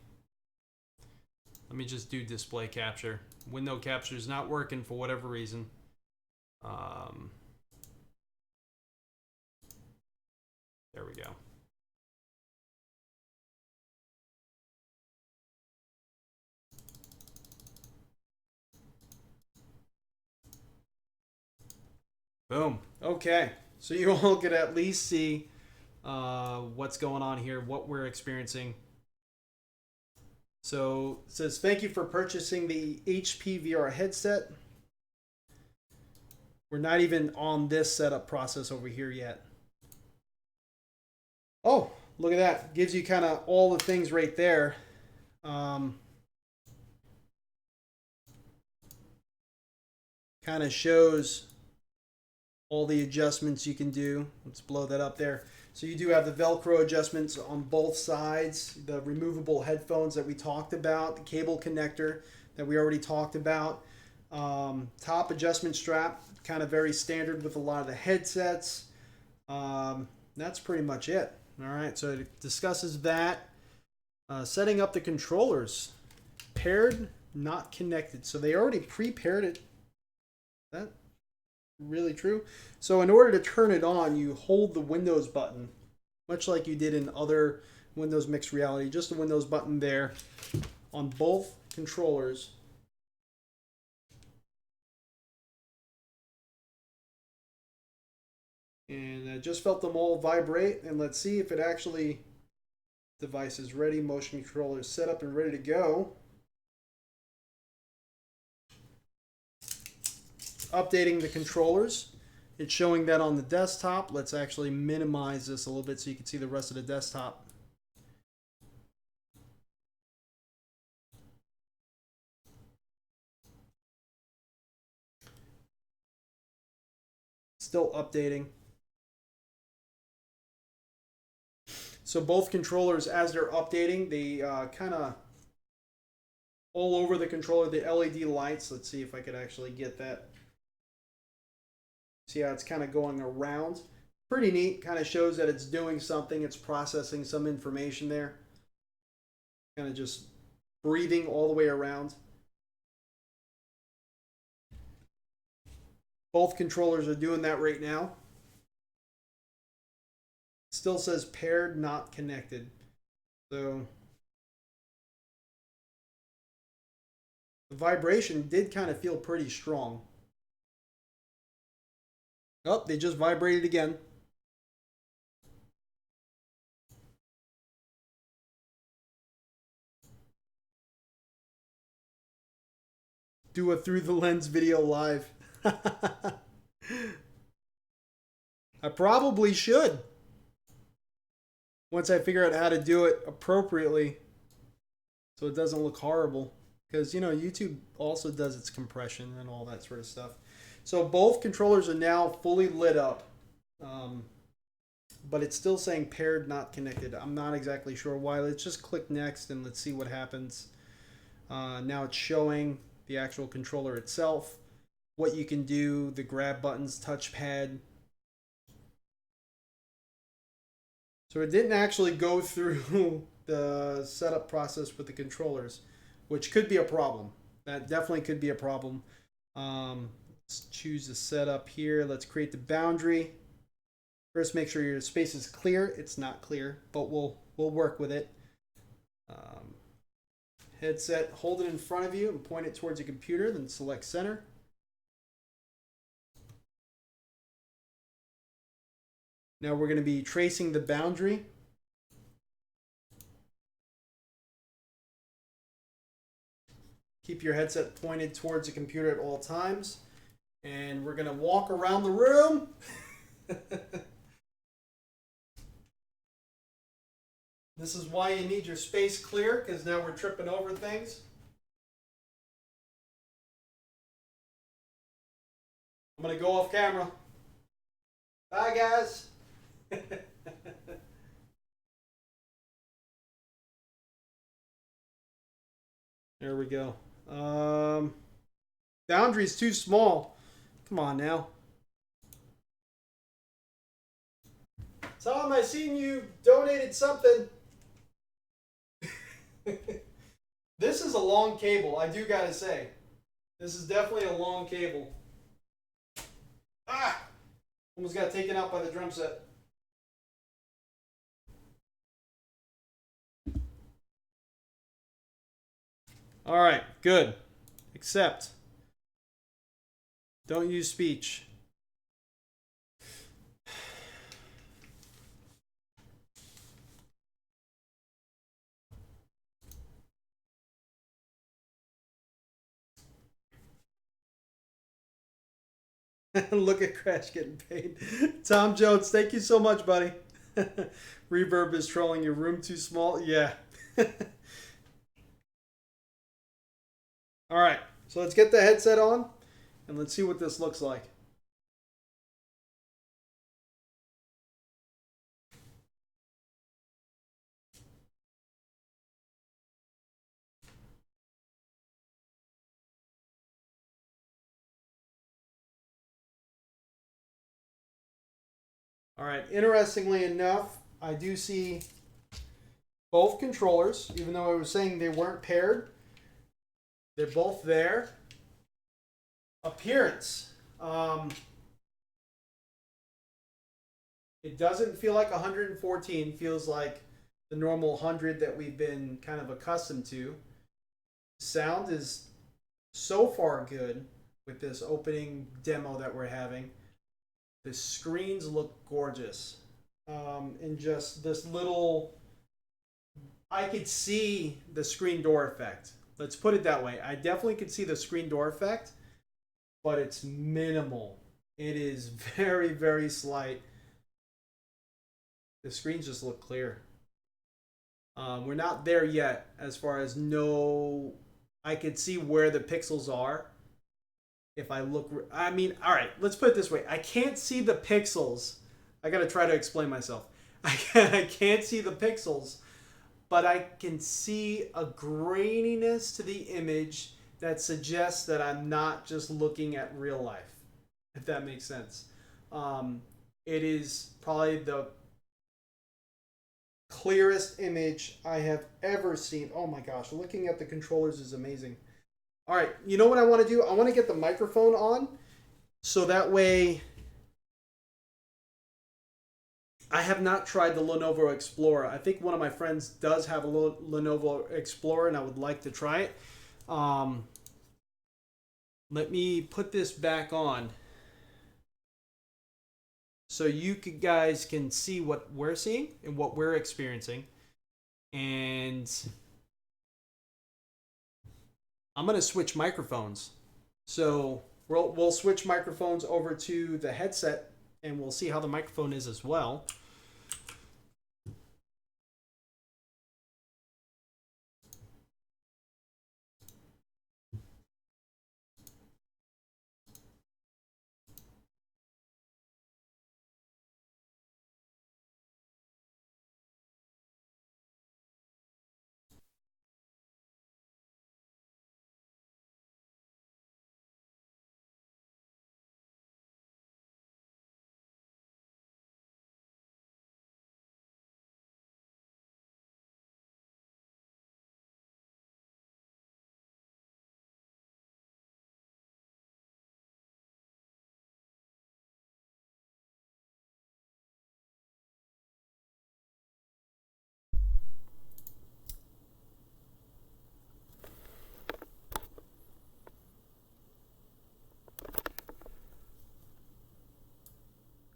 B: Let me just do display capture. Window capture is not working for whatever reason. There we go. Boom. Okay. So you all could at least see what's going on here, what we're experiencing. So it says, thank you for purchasing the HP VR headset. We're not even on this setup process over here yet. Oh, look at that. Gives you kind of all the things right there. Kind of shows all the adjustments you can do. Let's blow that up there. So you do have the Velcro adjustments on both sides, the removable headphones that we talked about, the cable connector that we already talked about, top adjustment strap, kind of very standard with a lot of the headsets. That's pretty much it. All right, so it discusses that. Setting up the controllers. Paired, not connected. So they already pre-paired it. That really true. So in order to turn it on, you hold the Windows button, much like you did in other Windows Mixed Reality. Just the Windows button there on both controllers. And I just felt them all vibrate, and let's see if it actually, device is ready, motion controller is set up and ready to go. Updating the controllers. It's showing that on the desktop. Let's actually minimize this a little bit so you can see the rest of the desktop. Still updating. So both controllers, as they're updating, they kind of all over the controller, the LED lights. Let's see if I could actually get that. See how it's kind of going around. Pretty neat. Kind of shows that it's doing something. It's processing some information there. Kind of just breathing all the way around. Both controllers are doing that right now. Still says paired, not connected. So the vibration did kind of feel pretty strong. Oh, they just vibrated again. Do a through the lens video live. I probably should. Once I figure out how to do it appropriately so it doesn't look horrible. Because, you know, YouTube also does its compression and all that sort of stuff. So both controllers are now fully lit up. But it's still saying paired, not connected. I'm not exactly sure why. Let's just click next and let's see what happens. Now it's showing the actual controller itself. What you can do, the grab buttons, touchpad. So it didn't actually go through the setup process with the controllers, which could be a problem. That definitely could be a problem. Let's choose the setup here. Let's create the boundary. First, make sure your space is clear. It's not clear, but we'll work with it. Headset, hold it in front of you and point it towards your computer, then select center. Now we're going to be tracing the boundary. Keep your headset pointed towards the computer at all times. And we're going to walk around the room. This is why you need your space clear, because now we're tripping over things. I'm going to go off camera. Bye, guys. There we go. Boundary's too small. Come on now. Tom, I seen you donated something. This is a long cable, I do gotta say. This is definitely a long cable. Ah! Almost got taken out by the drum set. All right, good. Accept. Don't use speech. Look at Crash getting paid. Tom Jones, thank you so much, buddy. Reverb is trolling. Your room too small? Yeah. All right, so let's get the headset on and let's see what this looks like. All right, interestingly enough, I do see both controllers, even though I was saying they weren't paired. They're both there. Appearance. It doesn't feel like 114. Feels like the normal 100 that we've been kind of accustomed to. Sound is so far good with this opening demo that we're having. The screens look gorgeous. And just this little... I could see the screen door effect. Let's put it that way. I definitely could see the screen door effect, but it's minimal. It is very, very slight. The screens just look clear. We're not there yet as far as I could see where the pixels are. If I look, I mean, all right, let's put it this way. I can't see the pixels. I got to try to explain myself. I can't see the pixels, but I can see a graininess to the image that suggests that I'm not just looking at real life, if that makes sense. It is probably the clearest image I have ever seen. Oh my gosh, looking at the controllers is amazing. All right, you know what I want to do? I want to get the microphone on so that way I have not tried the Lenovo Explorer. I think one of my friends does have a Lenovo Explorer and I would like to try it. Let me put this back on so you guys can see what we're seeing and what we're experiencing. And I'm going to switch microphones. So we'll switch microphones over to the headset and we'll see how the microphone is as well.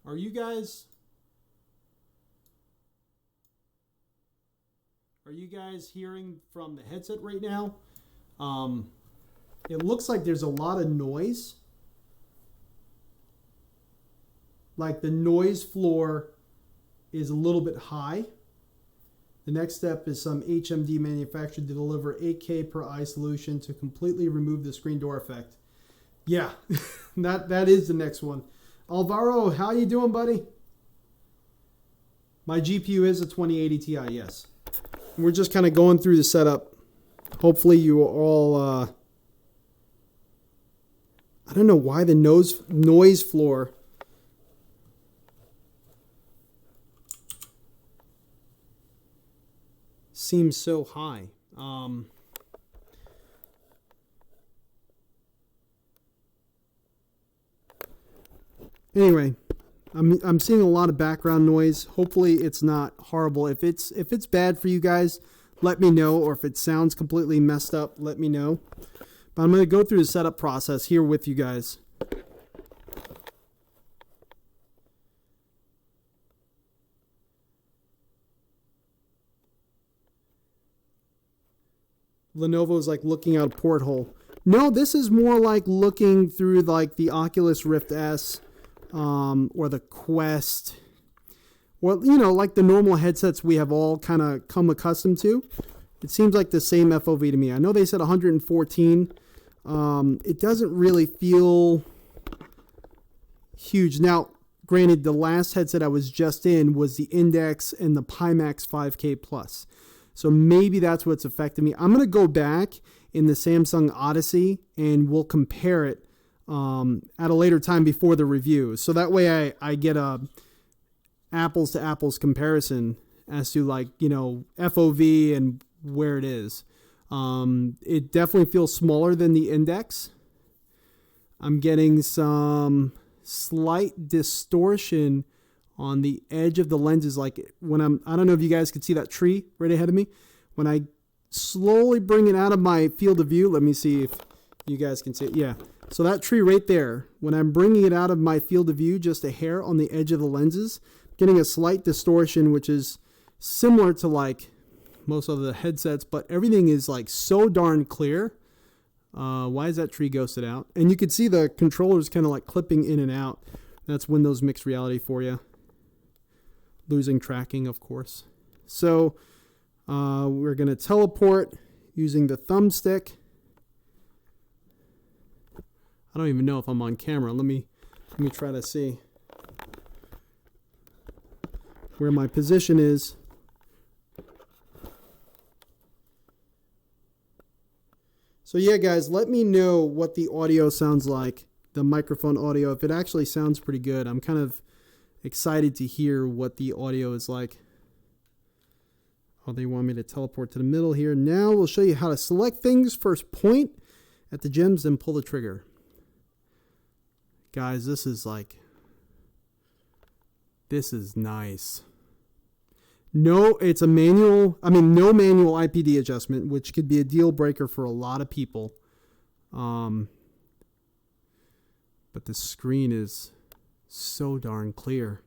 B: Are you guys hearing from the headset right now? It looks like there's a lot of noise. Like the noise floor is a little bit high. The next step is some HMD manufacturer to deliver 8K per eye solution to completely remove the screen door effect. Yeah, that is the next one. Alvaro, how you doing, buddy? My GPU is a 2080 Ti, yes. We're just kind of going through the setup. Hopefully you all... I don't know why the noise floor... seems so high. Anyway, I'm seeing a lot of background noise. Hopefully it's not horrible. If it's bad for you guys, let me know, or if it sounds completely messed up, let me know. But I'm going to go through the setup process here with you guys. Lenovo's like looking out a porthole. No, this is more like looking through like the Oculus Rift S, or the Quest. Well, you know, like the normal headsets we have all kind of come accustomed to. It seems like the same FOV to me. I know they said 114. It doesn't really feel huge. Now, granted, the last headset I was just in was the Index and the Pimax 5K Plus. So maybe that's what's affecting me. I'm going to go back in the Samsung Odyssey and we'll compare it at a later time before the review. So that way I get a apples to apples comparison as to, like, you know, FOV and where it is. It definitely feels smaller than the Index. I'm getting some slight distortion on the edge of the lenses, like when I don't know if you guys can see that tree right ahead of me. When I slowly bring it out of my field of view, let me see if you guys can see it. Yeah, so that tree right there, when I'm bringing it out of my field of view, just a hair on the edge of the lenses, getting a slight distortion, which is similar to like most of the headsets, but everything is like so darn clear. Why is that tree ghosted out? And you can see the controllers kind of like clipping in and out. That's Windows Mixed Reality for you. Losing tracking, of course. So we're going to teleport using the thumbstick. I don't even know if I'm on camera. Let me try to see where my position is. So yeah, guys, let me know what the audio sounds like, the microphone audio, if it actually sounds pretty good. I'm kind of excited to hear what the audio is like. Oh, they want me to teleport to the middle here. Now we'll show you how to select things. First, point at the gems, then pull the trigger. Guys, this is nice. No, it's a manual. I mean, no manual IPD adjustment, which could be a deal breaker for a lot of people. But the screen is so darn clear.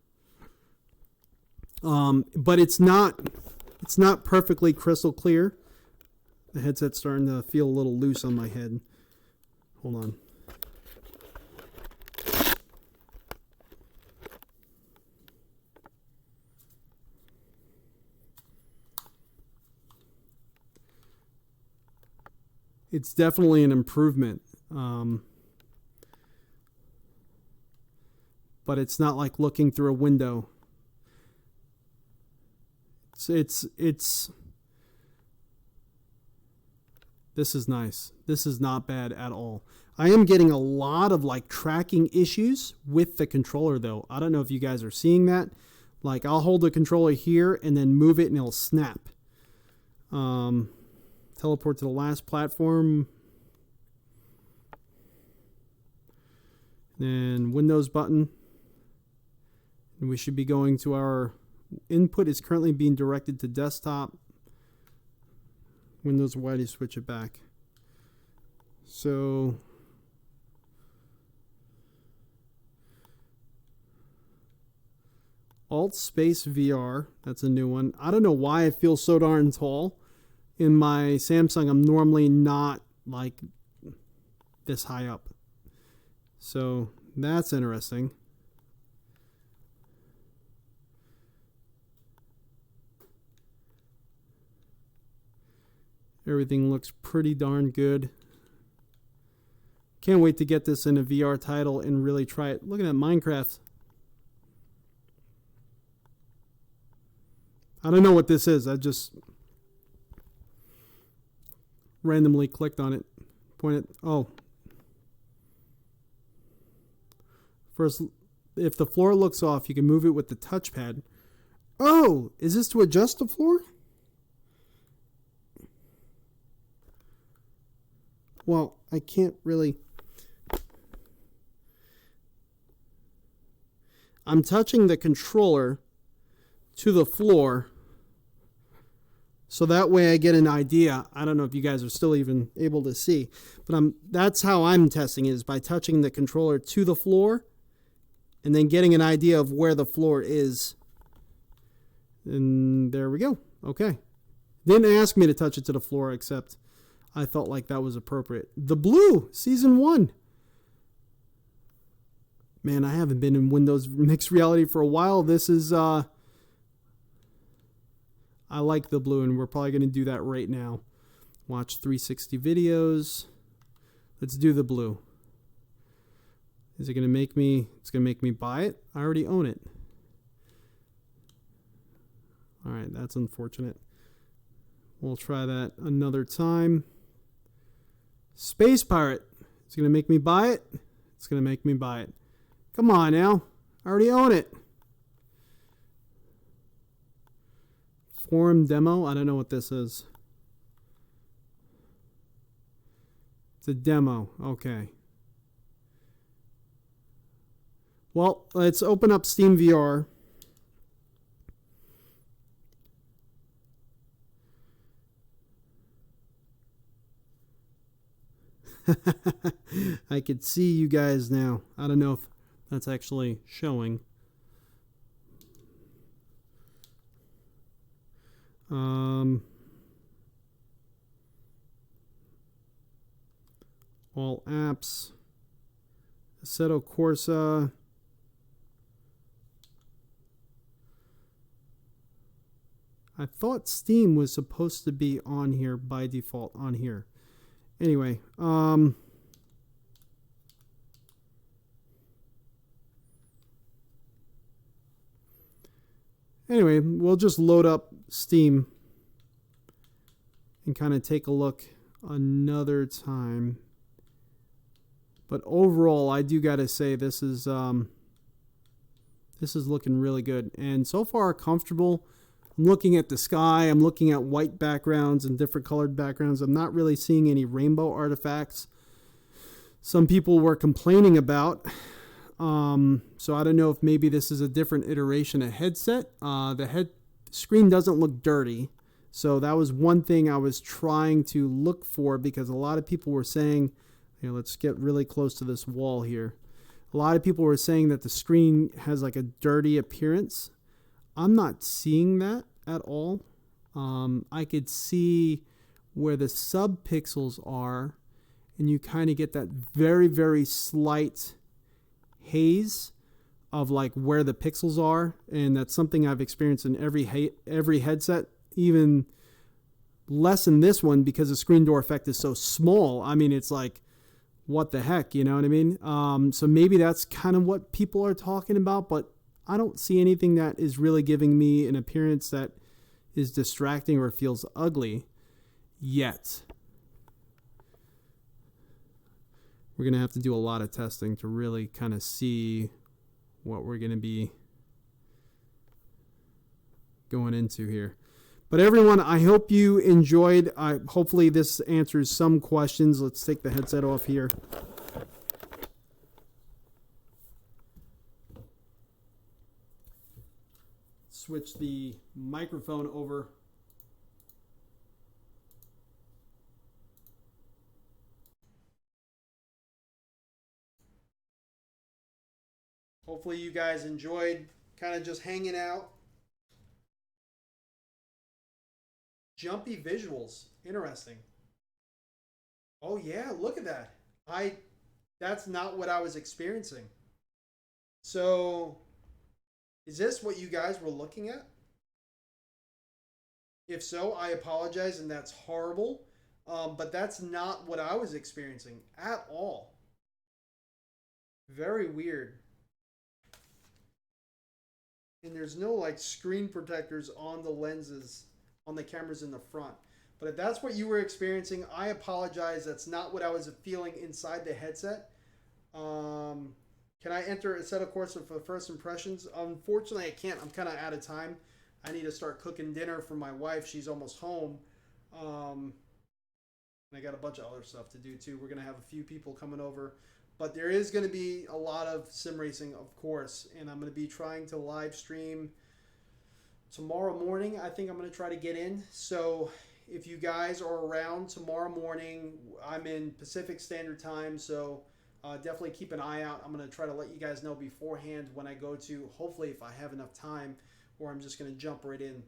B: But it's not perfectly crystal clear. The headset's starting to feel a little loose on my head. Hold on. It's definitely an improvement. But it's not like looking through a window. This is nice. This is not bad at all. I am getting a lot of like tracking issues with the controller though. I don't know if you guys are seeing that. Like I'll hold the controller here and then move it and it'll snap. Teleport to the last platform. Then Windows button. And we should be going to our input is currently being directed to desktop. Windows, why do you switch it back? So Alt space VR, that's a new one. I don't know why I feel so darn tall. In my Samsung, I'm normally not like this high up. So that's interesting. Everything looks pretty darn good. Can't wait to get this in a VR title and really try it. Looking at Minecraft. I don't know what this is. I just randomly clicked on it. Pointed. Oh. First, if the floor looks off, you can move it with the touchpad. Oh, is this to adjust the floor? well, I can't really. I'm touching the controller to the floor, so that way I get an idea. I don't know if you guys are still even able to see, but that's how I'm testing it, is by touching the controller to the floor and then getting an idea of where the floor is. And there we go. Okay. Didn't ask me to touch it to the floor, except I felt like that was appropriate. The Blue, Season 1. Man, I haven't been in Windows Mixed Reality for a while. This is, I like the Blue, and we're probably going to do that right now. Watch 360 videos. Let's do the Blue. Is it going to make me, it's going to make me buy it? I already own it. All right, that's unfortunate. We'll try that another time. Space Pirate. It's going to make me buy it. It's going to make me buy it. Come on now. I already own it. Forum demo. I don't know what this is. It's a demo. Okay. Well, let's open up Steam VR. I could see you guys now. I don't know if that's actually showing. All apps. Assettocorsacompetizione. I thought Steam was supposed to be on here by default on here. Anyway, we'll just load up Steam and kind of take a look another time. But overall, I do got to say this is looking really good, and so far comfortable. I'm looking at the sky. I'm looking at white backgrounds and different colored backgrounds. I'm not really seeing any rainbow artifacts some people were complaining about. So I don't know if maybe this is a different iteration of headset. The head screen doesn't look dirty. So that was one thing I was trying to look for, because a lot of people were saying, let's get really close to this wall here. A lot of people were saying that the screen has like a dirty appearance. I'm not seeing that at all. I could see where the sub-pixels are, and you kind of get that very, very slight haze of like where the pixels are, and that's something I've experienced in every headset, even less in this one because the screen door effect is so small. I mean, it's like, what the heck, you know what I mean? So maybe that's kind of what people are talking about, but I don't see anything that is really giving me an appearance that is distracting or feels ugly yet. We're going to have to do a lot of testing to really kind of see what we're going to be going into here. But everyone, I hope you enjoyed. Hopefully this answers some questions. Let's take the headset off here. Switch the microphone over. Hopefully you guys enjoyed kind of just hanging out. Jumpy visuals. Interesting. Oh yeah, look at that. That's not what I was experiencing. So, is this what you guys were looking at? If so, I apologize, and that's horrible. But that's not what I was experiencing at all. Very weird. And there's no like screen protectors on the lenses, on the cameras in the front. But if that's what you were experiencing, I apologize. That's not what I was feeling inside the headset. Can I enter Assettocorsacompetizione for first impressions? Unfortunately, I can't. I'm kind of out of time. I need to start cooking dinner for my wife. She's almost home. And I got a bunch of other stuff to do too. We're gonna have a few people coming over, but there is gonna be a lot of sim racing, of course, and I'm gonna be trying to live stream tomorrow morning. I think I'm gonna try to get in. So if you guys are around tomorrow morning, I'm in Pacific Standard Time, so definitely keep an eye out. I'm gonna try to let you guys know beforehand when I go to. Hopefully, if I have enough time, or I'm just gonna jump right in.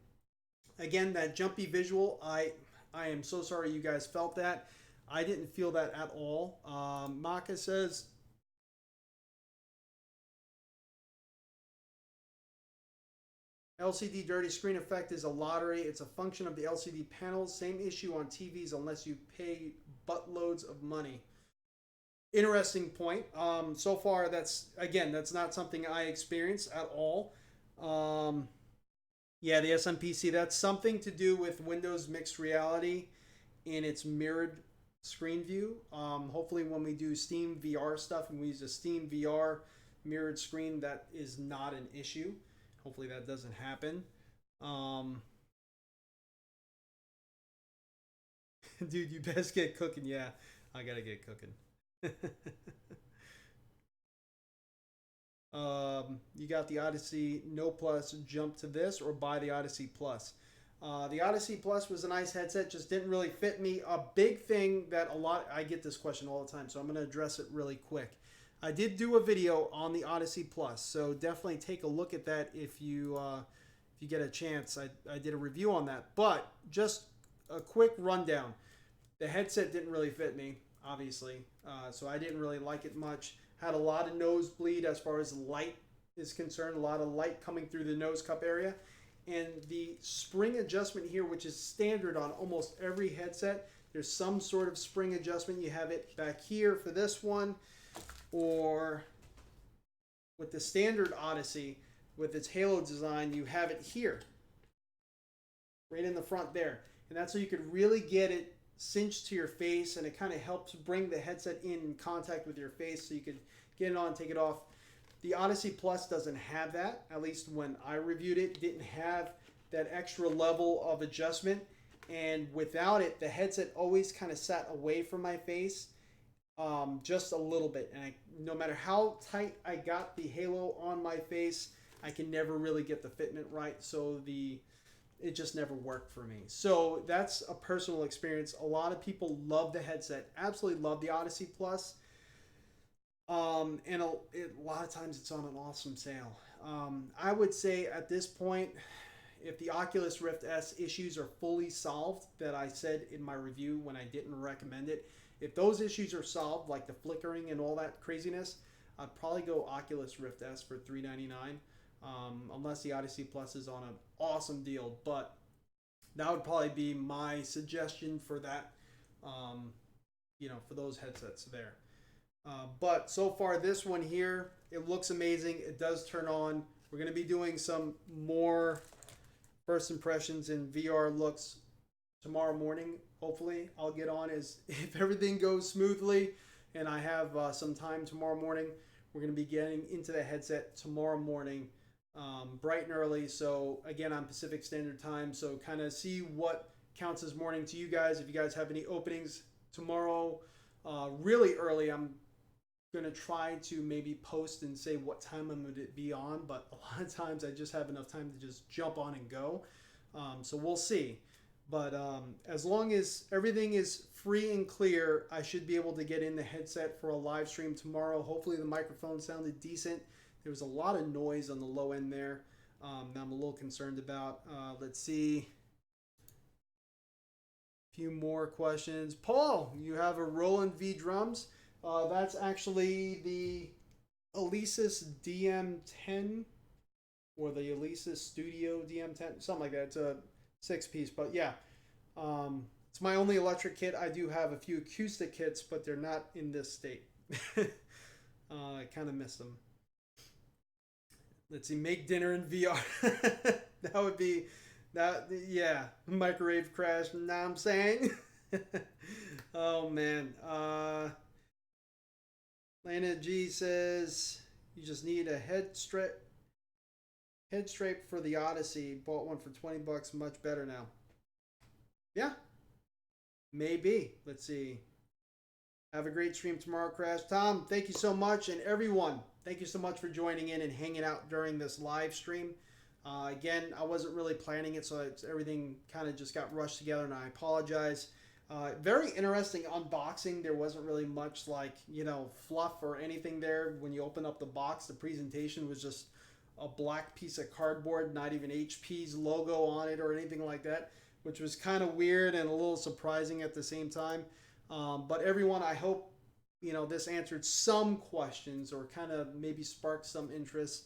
B: Again, that jumpy visual, I am so sorry you guys felt that. I didn't feel that at all. Maka says, LCD dirty screen effect is a lottery. It's a function of the LCD panels. Same issue on TVs unless you pay buttloads of money. Interesting point. So far, that's not something I experienced at all. Yeah, the SMPC, that's something to do with Windows Mixed Reality in its mirrored screen view. Hopefully when we do Steam VR stuff and we use a Steam VR mirrored screen, that is not an issue. Hopefully that doesn't happen. Dude, you best get cooking. Yeah, I gotta get cooking. You got the Odyssey No Plus, jump to this or buy the Odyssey Plus. The Odyssey Plus was a nice headset, just didn't really fit me. A big thing that I get this question all the time, so I'm going to address it really quick. I did do a video on the Odyssey Plus, so definitely take a look at that if you get a chance. I did a review on that, but just a quick rundown. The headset didn't really fit me, obviously, so I didn't really like it much. Had a lot of nosebleed as far as light is concerned, a lot of light coming through the nose cup area. And the spring adjustment here, which is standard on almost every headset, there's some sort of spring adjustment. You have it back here for this one, or with the standard Odyssey, with its halo design, you have it here, right in the front there. And that's so you could really get it cinched to your face, and it kind of helps bring the headset in contact with your face so you could get it on, take it off. The Odyssey Plus doesn't have that. At least when I reviewed it, didn't have that extra level of adjustment. And without it, the headset always kind of sat away from my face just a little bit. And no matter how tight I got the halo on my face, I can never really get the fitment right. So it just never worked for me. So that's a personal experience. A lot of people love the headset, absolutely love the Odyssey Plus. And a lot of times it's on an awesome sale. I would say at this point, if the Oculus Rift S issues are fully solved, that I said in my review when I didn't recommend it, if those issues are solved, like the flickering and all that craziness, I'd probably go Oculus Rift S for $399. Unless the Odyssey Plus is on an awesome deal, but that would probably be my suggestion for that, for those headsets there. But so far, this one here, it looks amazing. It does turn on. We're going to be doing some more first impressions in VR looks tomorrow morning. Hopefully, I'll get on if everything goes smoothly and I have some time tomorrow morning. We're going to be getting into the headset tomorrow morning, bright and early. So again, on Pacific Standard Time. So kind of see what counts as morning to you guys. If you guys have any openings tomorrow, really early, I'm going to try to maybe post and say what time I'm going to be on, but a lot of times I just have enough time to just jump on and go. So we'll see. But as long as everything is free and clear, I should be able to get in the headset for a live stream tomorrow. Hopefully the microphone sounded decent. There was a lot of noise on the low end there that I'm a little concerned about. Let's see. A few more questions. Paul, you have a Roland V drums. That's actually the Alesis DM10 or the Alesis Studio DM10, something like that. It's a 6-piece, but yeah. It's my only electric kit. I do have a few acoustic kits, but they're not in this state. I kind of miss them. Let's see, make dinner in VR. That would be, yeah, microwave crash, you know what I'm saying? Oh, man. Lana G says, you just need a head strap for the Odyssey. Bought one for $20, much better now. Yeah. Maybe. Let's see. Have a great stream tomorrow, Crash. Tom, thank you so much. And everyone, thank you so much for joining in and hanging out during this live stream. Again, I wasn't really planning it, so everything kind of just got rushed together, and I apologize. Very interesting unboxing. There wasn't really much like, fluff or anything there. When you open up the box, the presentation was just a black piece of cardboard, not even HP's logo on it or anything like that, which was kind of weird and a little surprising at the same time. But everyone, I hope this answered some questions or kind of maybe sparked some interest.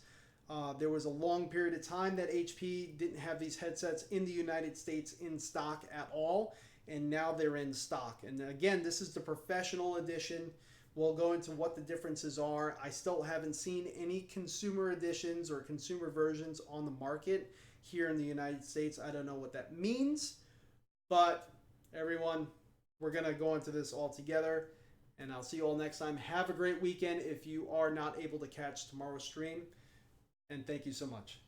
B: There was a long period of time that HP didn't have these headsets in the United States in stock at all, and now they're in stock. And again, this is the professional edition. We'll go into what the differences are. I still haven't seen any consumer editions or consumer versions on the market here in the United States. I don't know what that means, but everyone, we're going to go into this all together, and I'll see you all next time. Have a great weekend if you are not able to catch tomorrow's stream, and thank you so much.